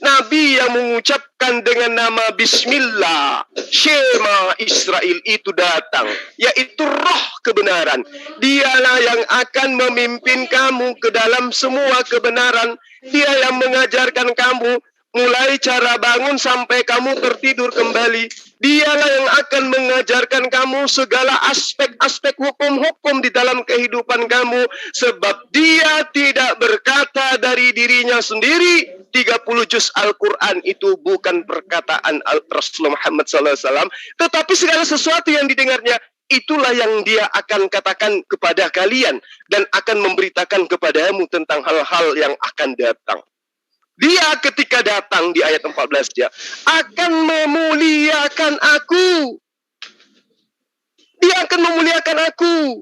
Nabi yang mengucapkan dengan nama Bismillah, Shema Israel itu datang, yaitu roh kebenaran. Dialah yang akan memimpin kamu ke dalam semua kebenaran. Dia yang mengajarkan kamu mulai cara bangun sampai kamu tertidur kembali. Dialah yang akan mengajarkan kamu segala aspek-aspek hukum-hukum di dalam kehidupan kamu. Sebab dia tidak berkata dari dirinya sendiri. 30 juz Al-Quran itu bukan perkataan Rasulullah Muhammad SAW. Tetapi segala sesuatu yang didengarnya, itulah yang dia akan katakan kepada kalian. Dan akan memberitakan kepadamu tentang hal-hal yang akan datang. Dia ketika datang di ayat 14 dia akan memuliakan aku. Dia akan memuliakan aku.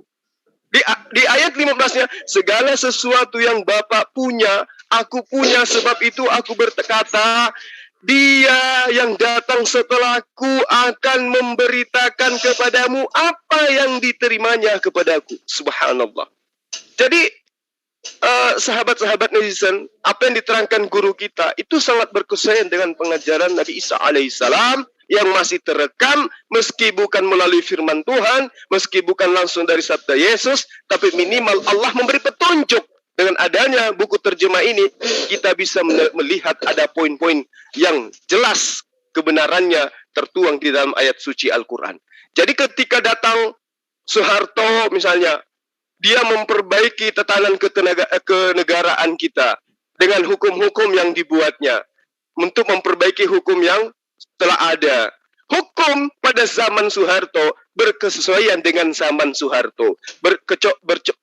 Di ayat 15-nya, segala sesuatu yang Bapa punya, aku punya, sebab itu aku berkata, dia yang datang setelahku akan memberitakan kepadamu apa yang diterimanya kepadaku. Subhanallah. Jadi sahabat-sahabat netizen, apa yang diterangkan guru kita itu sangat berkesesuaian dengan pengajaran Nabi Isa alaihissalam yang masih terekam, meski bukan melalui firman Tuhan, meski bukan langsung dari sabda Yesus, tapi minimal Allah memberi petunjuk. Dengan adanya buku terjemah ini, kita bisa melihat ada poin-poin yang jelas kebenarannya tertuang di dalam ayat suci Al-Quran. Jadi ketika datang Soeharto misalnya, dia memperbaiki tatanan kenegaraan kita dengan hukum-hukum yang dibuatnya untuk memperbaiki hukum yang telah ada. Hukum pada zaman Soeharto berkesesuaian dengan zaman Soeharto,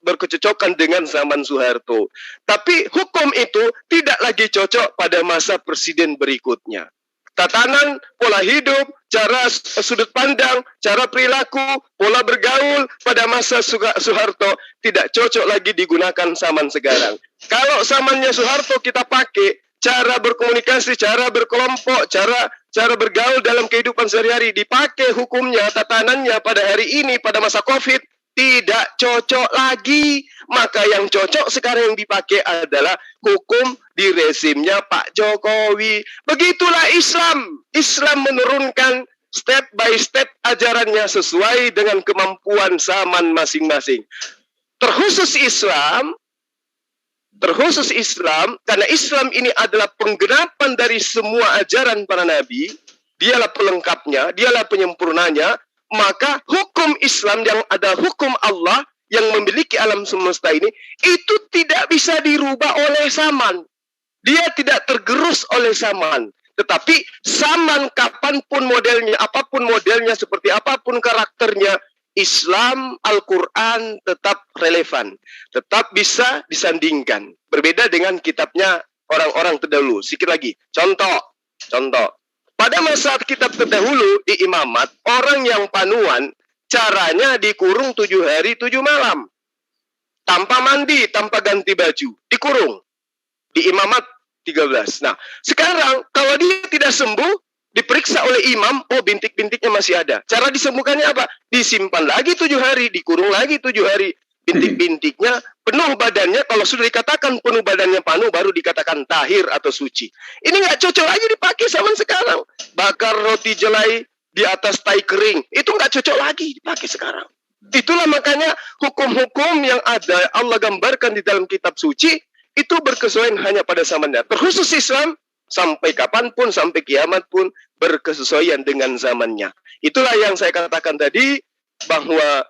berkecocokan dengan zaman Soeharto. Tapi hukum itu tidak lagi cocok pada masa presiden berikutnya. Tatanan, pola hidup, cara sudut pandang, cara perilaku, pola bergaul pada masa Soeharto tidak cocok lagi digunakan zaman sekarang. Kalau zamannya Soeharto kita pakai, cara berkomunikasi, cara berkelompok, cara bergaul dalam kehidupan sehari-hari, dipakai hukumnya, tatanannya pada hari ini, pada masa COVID, tidak cocok lagi. Maka yang cocok sekarang yang dipakai adalah hukum di rezimnya Pak Jokowi. Begitulah Islam. Islam menurunkan step by step ajarannya sesuai dengan kemampuan zaman masing-masing. Terkhusus Islam, karena Islam ini adalah penggenapan dari semua ajaran para nabi, dialah pelengkapnya, dialah penyempurnanya, maka hukum Islam yang ada hukum Allah yang memiliki alam semesta ini, itu tidak bisa dirubah oleh zaman. Dia tidak tergerus oleh zaman. Tetapi zaman kapanpun modelnya, apapun modelnya, seperti apapun karakternya, Islam, Al-Quran tetap relevan. Tetap bisa disandingkan. Berbeda dengan kitabnya orang-orang terdahulu. Sikit lagi. Contoh. Pada masa kitab terdahulu di imamat, orang yang panuan, caranya dikurung 7 hari 7 malam. Tanpa mandi, tanpa ganti baju. Dikurung. Di imamat 13. Nah, sekarang kalau dia tidak sembuh, diperiksa oleh imam, oh bintik-bintiknya masih ada. Cara disembuhkannya apa? Disimpan lagi 7 hari, dikurung lagi 7 hari. Bintik-bintiknya penuh badannya, kalau sudah dikatakan penuh badannya panu, baru dikatakan tahir atau suci. Ini nggak cocok lagi dipakai zaman sekarang. Bakar roti jelai di atas tai kering, itu nggak cocok lagi dipakai sekarang. Itulah makanya hukum-hukum yang ada Allah gambarkan di dalam kitab suci, itu berkesesuaian hanya pada zamannya. Terkhusus Islam, sampai kapanpun, sampai kiamat pun berkesesuaian dengan zamannya. Itulah yang saya katakan tadi, bahwa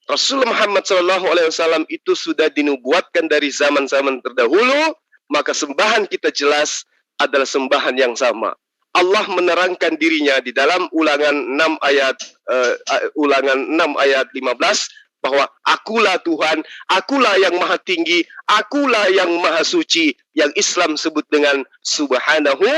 Rasulullah Muhammad SAW itu sudah dinubuatkan dari zaman-zaman terdahulu, maka sembahan kita jelas adalah sembahan yang sama. Allah menerangkan dirinya di dalam ulangan 6 ayat 15, bahwa akulah Tuhan, akulah yang maha tinggi, akulah yang maha suci, yang Islam sebut dengan subhanahu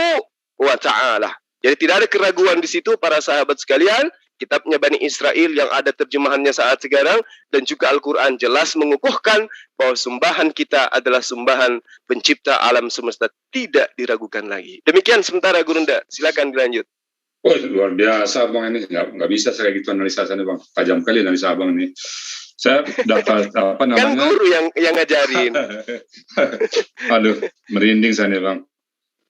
wa ta'ala. Jadi tidak ada keraguan di situ para sahabat sekalian, kitabnya Bani Israel yang ada terjemahannya saat sekarang, dan juga Al-Quran jelas mengukuhkan bahwa sembahan kita adalah sembahan pencipta alam semesta, tidak diragukan lagi. Demikian sementara Gurunda, silakan dilanjut. Oh, luar biasa Bang, ini nggak bisa saya gitu analisa sana Bang, tajam kali analisa Abang ini. Saya dapat apa namanya? Kan guru yang ngajarin. Aduh, merinding saya nih Bang.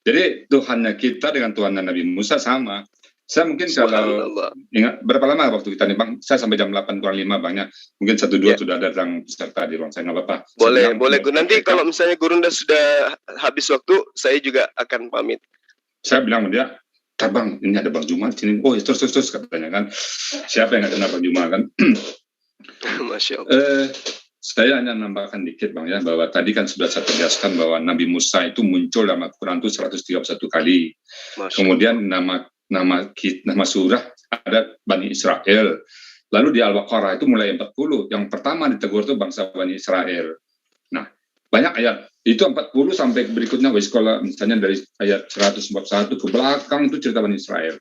Jadi Tuhannya kita dengan Tuhannya Nabi Musa sama. Saya mungkin kalau ingat berapa lama waktu kita nih Bang? Saya sampai jam 8 kurang 5 Bang ya. Mungkin 1-2 sudah datang peserta di Bang. Saya nggak apa-apa. Boleh. Nanti kalau misalnya Gurunda sudah habis waktu, saya juga akan pamit. Saya bilang dia, Bang, ini ada Bang Jumal sini. Oh, terus katanya kan. Siapa yang nggak kenal Bang Jumal kan? Masya Allah. Saya hanya nambahkan dikit Bang ya, bahwa tadi kan sudah saya tegaskan bahwa Nabi Musa itu muncul dalam Al-Quran itu 131 kali. Kemudian nama surah ada Bani Israel. Lalu di Al-Baqarah itu mulai 40. Yang pertama ditegur itu bangsa Bani Israel. Nah, banyak ayat. Itu 40 sampai berikutnya, sekolah misalnya dari ayat 141 ke belakang itu cerita Bani Israel.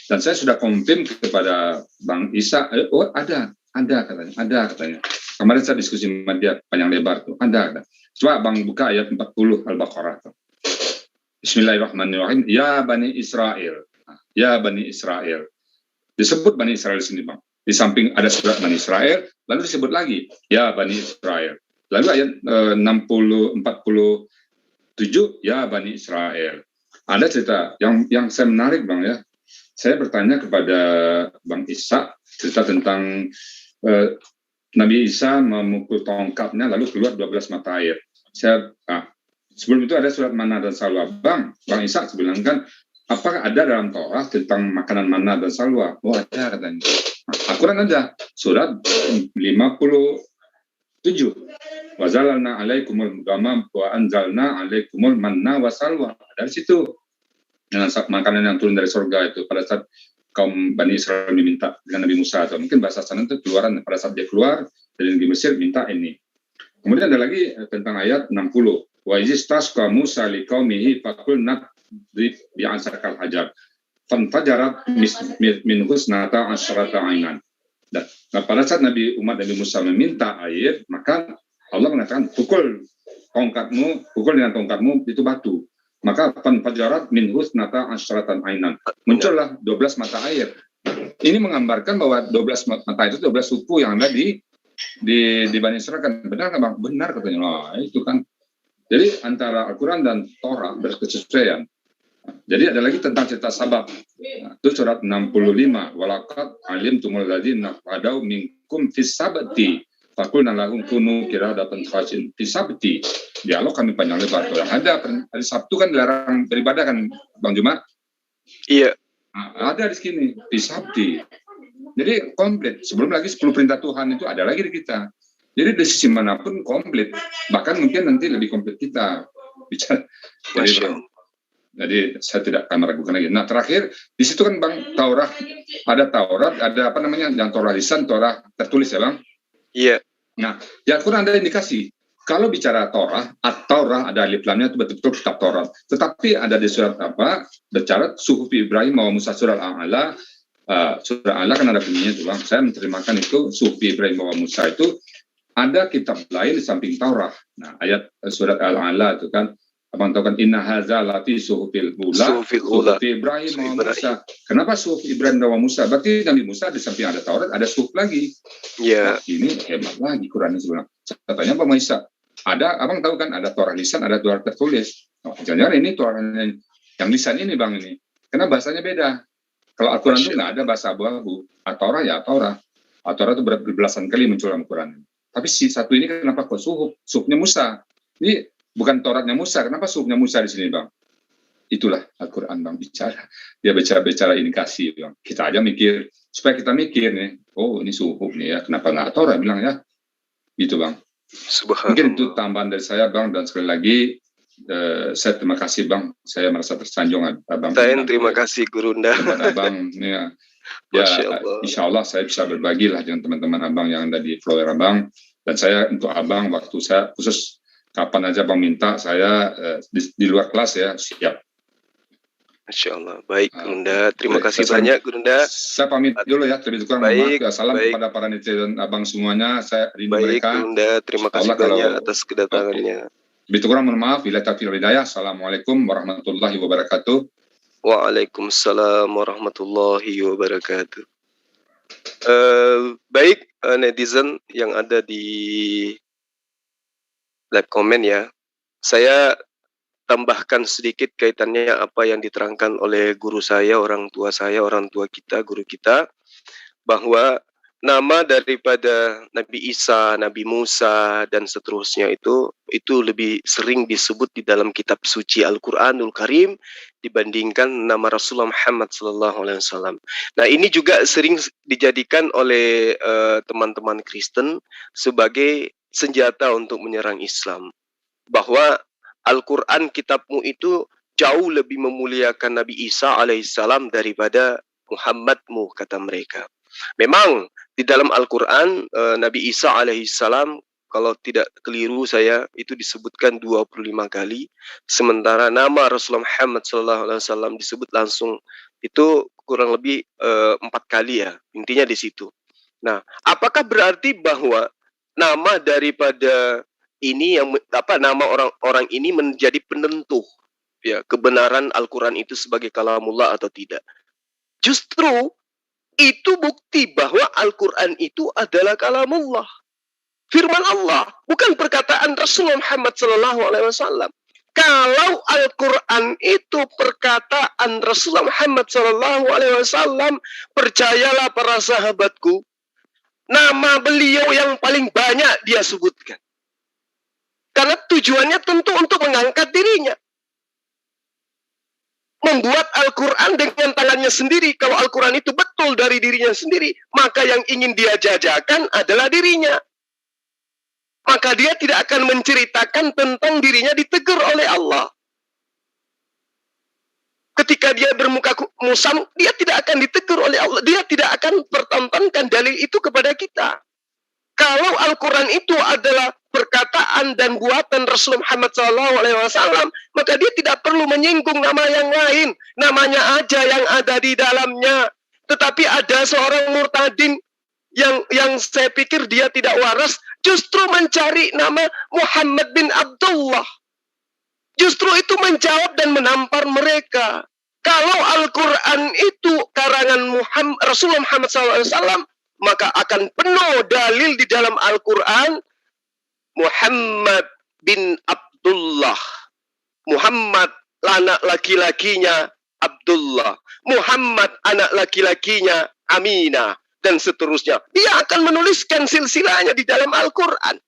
Dan saya sudah konfirm kepada Bang Isa, oh ada katanya. Kemarin saya diskusi sama dia panjang lebar tuh, ada. Coba Bang buka ayat 40 Al-Baqarah tuh. Bismillahirrahmanirrahim. Ya Bani Israel. Ya Bani Israel. Disebut Bani Israel di sini Bang. Di samping ada surat Bani Israel, lalu disebut lagi ya Bani Israel. Lalu ayat 47 ya Bani Israel. Ada cerita yang saya menarik Bang ya. Saya bertanya kepada Bang Isa cerita tentang Nabi Isa memukul tongkatnya lalu keluar 12 mata air. Sebelum itu ada surat mana dan salwa. Bang Isa bilang kan, apakah ada dalam Taurat tentang makanan mana dan salwa? Oh ada katanya. Al-Quran ada surat 57. Wazalalna alaikumul gamam wa anzalna alaikumul manna wa salwa. Dari situ dengan makanan yang turun dari surga itu pada saat kaum Bani Israel diminta dengan Nabi Musa, atau mungkin bahasa sana itu keluaran pada saat dia keluar dari negeri Mesir minta ini. Kemudian ada lagi tentang ayat 60. Wa izistasqa Musa liqaumihi faqul nadrib bi'asakal hajar fanfajarat min husnata asyrata ainan. Nah, pada saat umat Nabi Musa meminta air, maka Allah mengatakan pukul dengan tongkatmu itu batu. Maka fanfajarat min husnata asyratan ainan. Muncullah 12 mata air. Ini menggambarkan bahwa 12 mata air itu 12 suku yang ada di Bani Israel kan. Benar kan Bang? Benar katanya. Nah, itu kan. Jadi antara Al-Quran dan Torah berkesesuaian. Jadi ada lagi tentang cerita Sabab. Nah, itu surat 65. Walaqad alimtumul ladzina qadaw minkum fis sabti faqulna lahum kunu qiradatan khashin fis sabti. Dialog kami panjang lebar. Ada hari Sabtu kan dilarang beribadah kan Bang Juma? Iya. Nah, ada di sini di Sabti. Jadi komplit. Sebelum lagi 10 perintah Tuhan itu ada lagi di kita. Jadi dari sisi manapun komplit. Bahkan mungkin nanti lebih komplit kita bicara. Jadi saya tidak akan meragukan lagi. Nah terakhir di situ kan Bang Taurat, ada apa namanya yang Taurat lisan, Taurat tertulis ya Bang? Iya. Nah ya Al-Quran ada indikasi. Kalau bicara Torah, At-Taurah ada alif lamnya itu betul-betul kitab Taurat. Tetapi ada di surat apa? Bicara Suhufi Ibrahim wa Musa surah Al-A'la. Surah Al-A'la kan ada bunyinya itu Bang. Saya menterimakan itu Suhufi Ibrahim wa Musa itu ada kitab lain di samping Taurat. Nah ayat surat Al-A'la itu kan Abang tahu kan inna hadza lafi suhufil ula suhufi Ibrahim wa Musa. Kenapa suhufi Ibrahim wa Musa? Berarti Nabi Musa di samping ada Taurat ada suhuf lagi. Iya. Nah, ini hebat lagi Quran ini sebenarnya. Saya tanya Pak Maisa, ada Abang tahu kan ada Taurat lisan, ada Taurat tertulis. Jangan-jangan ini Taurat yang lisan ini Bang ini. Karena bahasanya beda. Kalau Al-Quran itu nggak ada bahasa abu-abu. At-Taurah ya Taurah. At-Taurah itu berbelasan kali muncul dalam Quran. Tapi si satu ini kenapa kok suhufnya Musa? Ini bukan Tauratnya Musa, kenapa suhufnya Musa di sini Bang? Itulah Al-Quran Bang bicara. Dia bicara indikasi Bang. Kita aja mikir, supaya kita mikir nih, oh ini suhuf nih ya, kenapa nggak Taurat bilang ya? Gitu Bang. Mungkin itu tambahan dari saya Bang, dan sekali lagi saya terima kasih Bang, saya merasa tersanjung Abang. Saya terima kasih Gurunda. Abang, ya, insya Allah saya bisa berbagi lah dengan teman-teman Abang yang ada di follower Abang, dan saya untuk Abang waktu saya khusus kapan aja Bang minta saya di luar kelas ya siap. Masya Allah. Baik, Gurunda. Oke. Terima kasih Saya- banyak, Gurunda. Saya pamit dulu ya, lebih kurang Baik, mohon maaf. Salam baik. kepada para netizen abang semuanya. Saya rindu Baik, mereka. Gurunda. Terima kasih Insyaallah kalau- banyak atas kedatangannya. Lebih kurang mohon maaf. Bila taufiq wal hidayah. Assalamualaikum warahmatullahi wabarakatuh. Waalaikumsalam warahmatullahi wabarakatuh. Baik, netizen yang ada di live comment ya. Saya tambahkan sedikit kaitannya apa yang diterangkan oleh guru saya, orang tua kita, guru kita, bahwa nama daripada Nabi Isa, Nabi Musa, dan seterusnya itu lebih sering disebut di dalam kitab suci Al-Quranul Karim dibandingkan nama Rasulullah Muhammad SAW. Nah, ini juga sering dijadikan oleh teman-teman Kristen sebagai senjata untuk menyerang Islam. Bahwa Al-Quran kitabmu itu jauh lebih memuliakan Nabi Isa alaihissalam daripada Muhammadmu, kata mereka. Memang di dalam Al-Quran Nabi Isa alaihissalam, kalau tidak keliru saya, itu disebutkan 25 kali. Sementara nama Rasulullah Muhammad SAW disebut langsung itu kurang lebih 4 kali ya. Intinya di situ. Nah, apakah berarti bahwa nama daripada ini yang nama orang-orang ini menjadi penentu ya kebenaran Al-Quran itu sebagai kalamullah atau tidak? Justru itu bukti bahwa Al-Quran itu adalah kalamullah, firman Allah, bukan perkataan Rasulullah Muhammad SAW. Kalau Al-Quran itu perkataan Rasulullah Muhammad SAW, percayalah para sahabatku, nama beliau yang paling banyak dia sebutkan. Karena tujuannya tentu untuk mengangkat dirinya. Membuat Al-Quran dengan tangannya sendiri. Kalau Al-Quran itu betul dari dirinya sendiri, maka yang ingin dia jajakan adalah dirinya. Maka dia tidak akan menceritakan tentang dirinya ditegur oleh Allah. Ketika dia bermuka musam, dia tidak akan ditegur oleh Allah. Dia tidak akan pertontonkan dalil itu kepada kita. Kalau Al-Quran itu adalah perkataan dan buatan Rasulullah Muhammad SAW, maka dia tidak perlu menyinggung nama yang lain. Namanya aja yang ada di dalamnya. Tetapi ada seorang murtadin yang saya pikir dia tidak waras, justru mencari nama Muhammad bin Abdullah. Justru itu menjawab dan menampar mereka. Kalau Al-Quran itu karangan Rasulullah Muhammad SAW, maka akan penuh dalil di dalam Al-Quran Muhammad bin Abdullah. Muhammad anak laki-lakinya Abdullah. Muhammad anak laki-lakinya Aminah. Dan seterusnya. Dia akan menuliskan silsilahnya di dalam Al-Quran.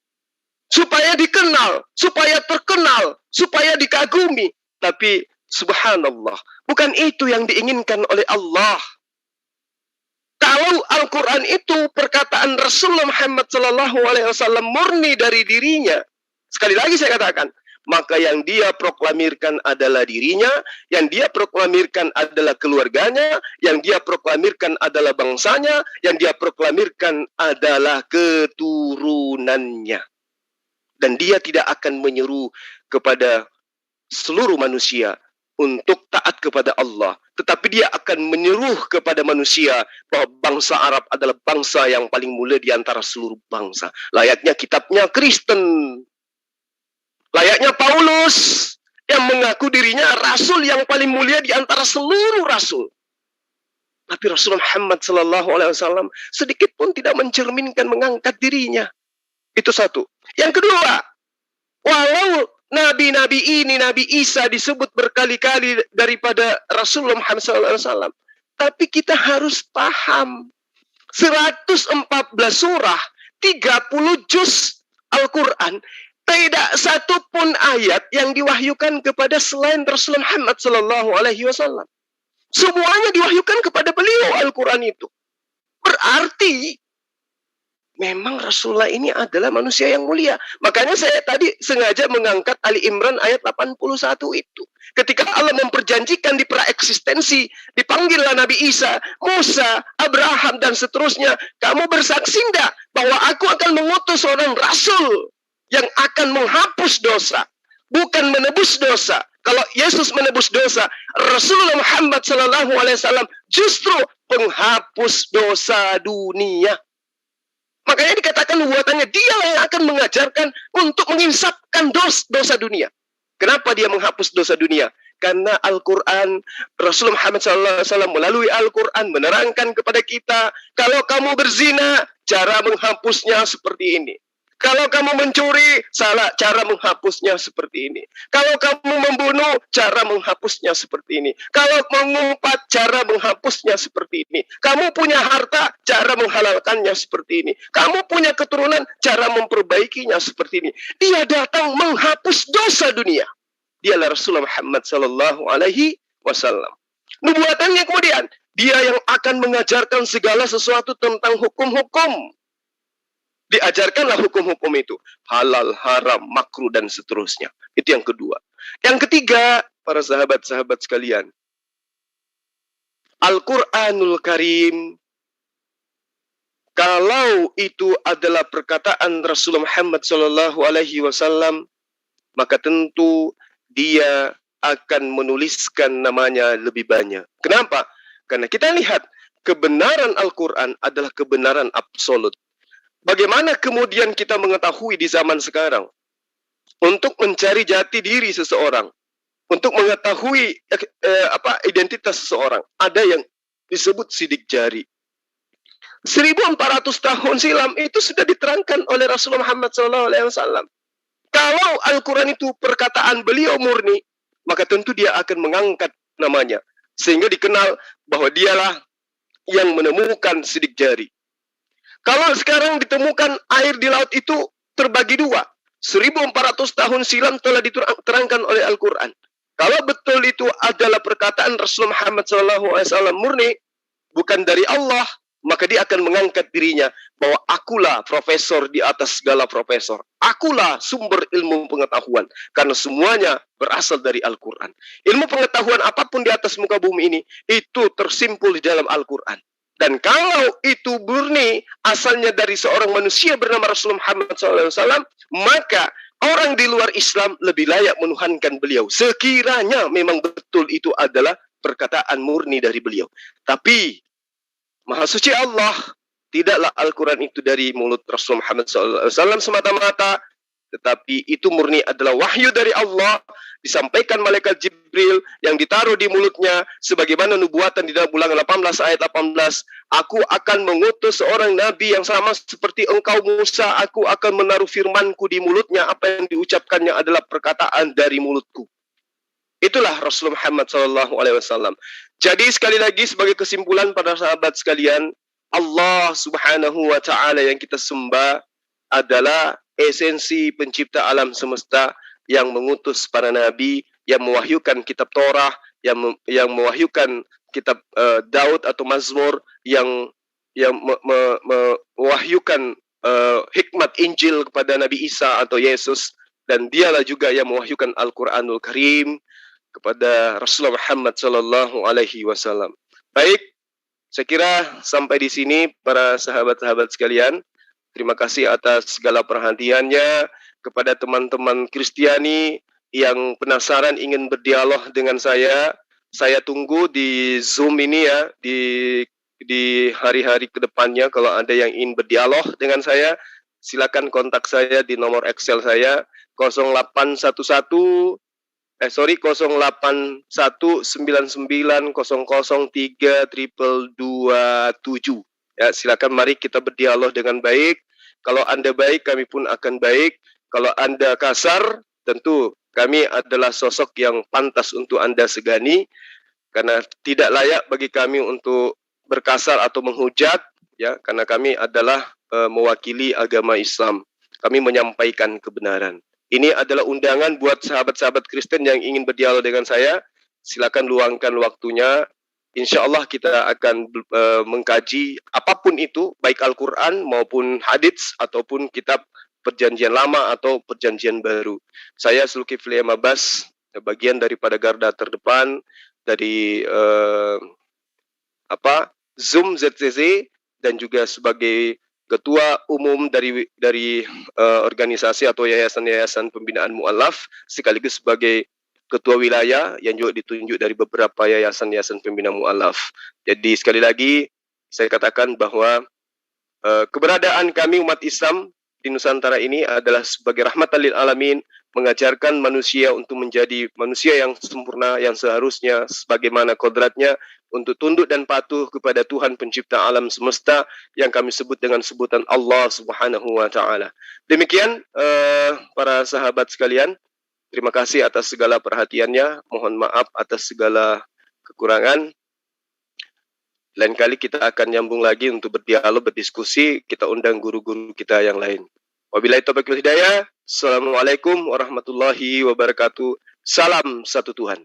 Supaya dikenal, supaya terkenal, supaya dikagumi. Tapi subhanallah, bukan itu yang diinginkan oleh Allah. Kalau Al-Quran itu perkataan Rasulullah Muhammad SAW murni dari dirinya, sekali lagi saya katakan, maka yang dia proklamirkan adalah dirinya, yang dia proklamirkan adalah keluarganya, yang dia proklamirkan adalah bangsanya, yang dia proklamirkan adalah keturunannya. Dan dia tidak akan menyeru kepada seluruh manusia untuk taat kepada Allah. Tetapi dia akan menyeru kepada manusia bahwa bangsa Arab adalah bangsa yang paling mulia di antara seluruh bangsa. Layaknya kitabnya Kristen. Layaknya Paulus yang mengaku dirinya rasul yang paling mulia di antara seluruh rasul. Tapi Rasulullah Muhammad SAW sedikit pun tidak mencerminkan mengangkat dirinya. Itu satu. Yang kedua, walau Nabi-nabi ini, Nabi Isa disebut berkali-kali daripada Rasulullah Muhammad SAW. Tapi kita harus paham. 114 surah, 30 juz Al-Quran. Tidak satu pun ayat yang diwahyukan kepada selain Rasulullah Muhammad SAW. Semuanya diwahyukan kepada beliau Al-Quran itu. Berarti memang Rasulullah ini adalah manusia yang mulia. Makanya saya tadi sengaja mengangkat Ali Imran ayat 81 itu. Ketika Allah memperjanjikan di praeksistensi, dipanggillah Nabi Isa, Musa, Abraham, dan seterusnya. Kamu bersaksi enggak bahwa aku akan mengutus seorang Rasul yang akan menghapus dosa, bukan menebus dosa. Kalau Yesus menebus dosa, Rasulullah Muhammad SAW justru penghapus dosa dunia. Makanya dikatakan nubuatannya, dia yang akan mengajarkan untuk menginsapkan dosa dunia. Kenapa dia menghapus dosa dunia? Karena Al-Quran, Rasulullah Muhammad SAW melalui Al-Quran menerangkan kepada kita, kalau kamu berzina, cara menghapusnya seperti ini. Kalau kamu mencuri, salah cara menghapusnya seperti ini. Kalau kamu membunuh, cara menghapusnya seperti ini. Kalau mengumpat, cara menghapusnya seperti ini. Kamu punya harta, cara menghalalkannya seperti ini. Kamu punya keturunan, cara memperbaikinya seperti ini. Dia datang menghapus dosa dunia. Dialah Rasulullah Muhammad SAW. Nubuatannya kemudian, dia yang akan mengajarkan segala sesuatu tentang hukum-hukum. Diajarkanlah hukum-hukum itu. Halal, haram, makruh, dan seterusnya. Itu yang kedua. Yang ketiga, para sahabat-sahabat sekalian. Al-Quranul Karim, kalau itu adalah perkataan Rasulullah Muhammad SAW, maka tentu dia akan menuliskan namanya lebih banyak. Kenapa? Karena kita lihat, kebenaran Al-Quran adalah kebenaran absolut. Bagaimana kemudian kita mengetahui di zaman sekarang untuk mencari jati diri seseorang, untuk mengetahui identitas seseorang, ada yang disebut sidik jari. 1400 tahun silam itu sudah diterangkan oleh Rasulullah Muhammad SAW. Kalau Al-Quran itu perkataan beliau murni, maka tentu dia akan mengangkat namanya, sehingga dikenal bahwa dialah yang menemukan sidik jari. Kalau sekarang ditemukan air di laut itu terbagi dua. 1400 tahun silam telah diterangkan oleh Al-Quran. Kalau betul itu adalah perkataan Rasulullah Muhammad SAW murni, bukan dari Allah, maka dia akan mengangkat dirinya bahwa akulah profesor di atas segala profesor. Akulah sumber ilmu pengetahuan. Karena semuanya berasal dari Al-Quran. Ilmu pengetahuan apapun di atas muka bumi ini, itu tersimpul di dalam Al-Quran. Dan kalau itu murni asalnya dari seorang manusia bernama Rasulullah Muhammad SAW, maka orang di luar Islam lebih layak menuhankan beliau. Sekiranya memang betul itu adalah perkataan murni dari beliau. Tapi Maha Suci Allah, tidaklah Al-Quran itu dari mulut Rasulullah Muhammad SAW semata-mata, tetapi itu murni adalah wahyu dari Allah, disampaikan malaikat Jibril yang ditaruh di mulutnya, sebagaimana nubuatan di dalam Ulangan 18 ayat 18, aku akan mengutus seorang nabi yang sama seperti engkau Musa, aku akan menaruh firmanku di mulutnya, apa yang diucapkannya adalah perkataan dari mulutku. Itulah Rasulullah Muhammad SAW. Jadi sekali lagi sebagai kesimpulan para sahabat sekalian, Allah Subhanahu wa Ta'ala yang kita sembah adalah esensi pencipta alam semesta yang mengutus para nabi, yang mewahyukan kitab Torah, yang mewahyukan kitab Daud atau Mazmur, yang mewahyukan hikmat Injil kepada Nabi Isa atau Yesus, dan dialah juga yang mewahyukan Al-Quranul Karim kepada Rasulullah Muhammad SAW. Baik, saya kira sampai di sini para sahabat-sahabat sekalian. Terima kasih atas segala perhatiannya. Kepada teman-teman Kristiani yang penasaran ingin berdialog dengan saya tunggu di Zoom ini ya, di hari-hari kedepannya. Kalau ada yang ingin berdialog dengan saya, silakan kontak saya di nomor Excel saya 081990032227. Ya, silakan mari kita berdialog dengan baik. Kalau Anda baik, kami pun akan baik. Kalau Anda kasar, tentu kami adalah sosok yang pantas untuk Anda segani, karena tidak layak bagi kami untuk berkasar atau menghujat, ya, karena kami adalah mewakili agama Islam. Kami menyampaikan kebenaran. Ini adalah undangan buat sahabat-sahabat Kristen yang ingin berdialog dengan saya. Silakan luangkan waktunya. Insya Allah kita akan mengkaji apapun itu, baik Al-Quran maupun hadits ataupun kitab Perjanjian Lama atau Perjanjian Baru. Saya Zulkifli Abbas, bagian daripada garda terdepan dari Zoom ZCC, dan juga sebagai ketua umum dari organisasi atau yayasan-yayasan pembinaan mu'alaf, sekaligus sebagai ketua wilayah yang juga ditunjuk dari beberapa yayasan-yayasan pembina mu'alaf. Jadi sekali lagi saya katakan bahwa keberadaan kami umat Islam di Nusantara ini adalah sebagai rahmatan lil alamin, mengajarkan manusia untuk menjadi manusia yang sempurna, yang seharusnya sebagaimana kodratnya untuk tunduk dan patuh kepada Tuhan pencipta alam semesta yang kami sebut dengan sebutan Allah Subhanahu wa taala. Demikian para sahabat sekalian, terima kasih atas segala perhatiannya. Mohon maaf atas segala kekurangan. Lain kali kita akan nyambung lagi untuk berdialog, berdiskusi. Kita undang guru-guru kita yang lain. Wabillahi taufiq wal hidayah. Assalamualaikum warahmatullahi wabarakatuh. Salam satu Tuhan.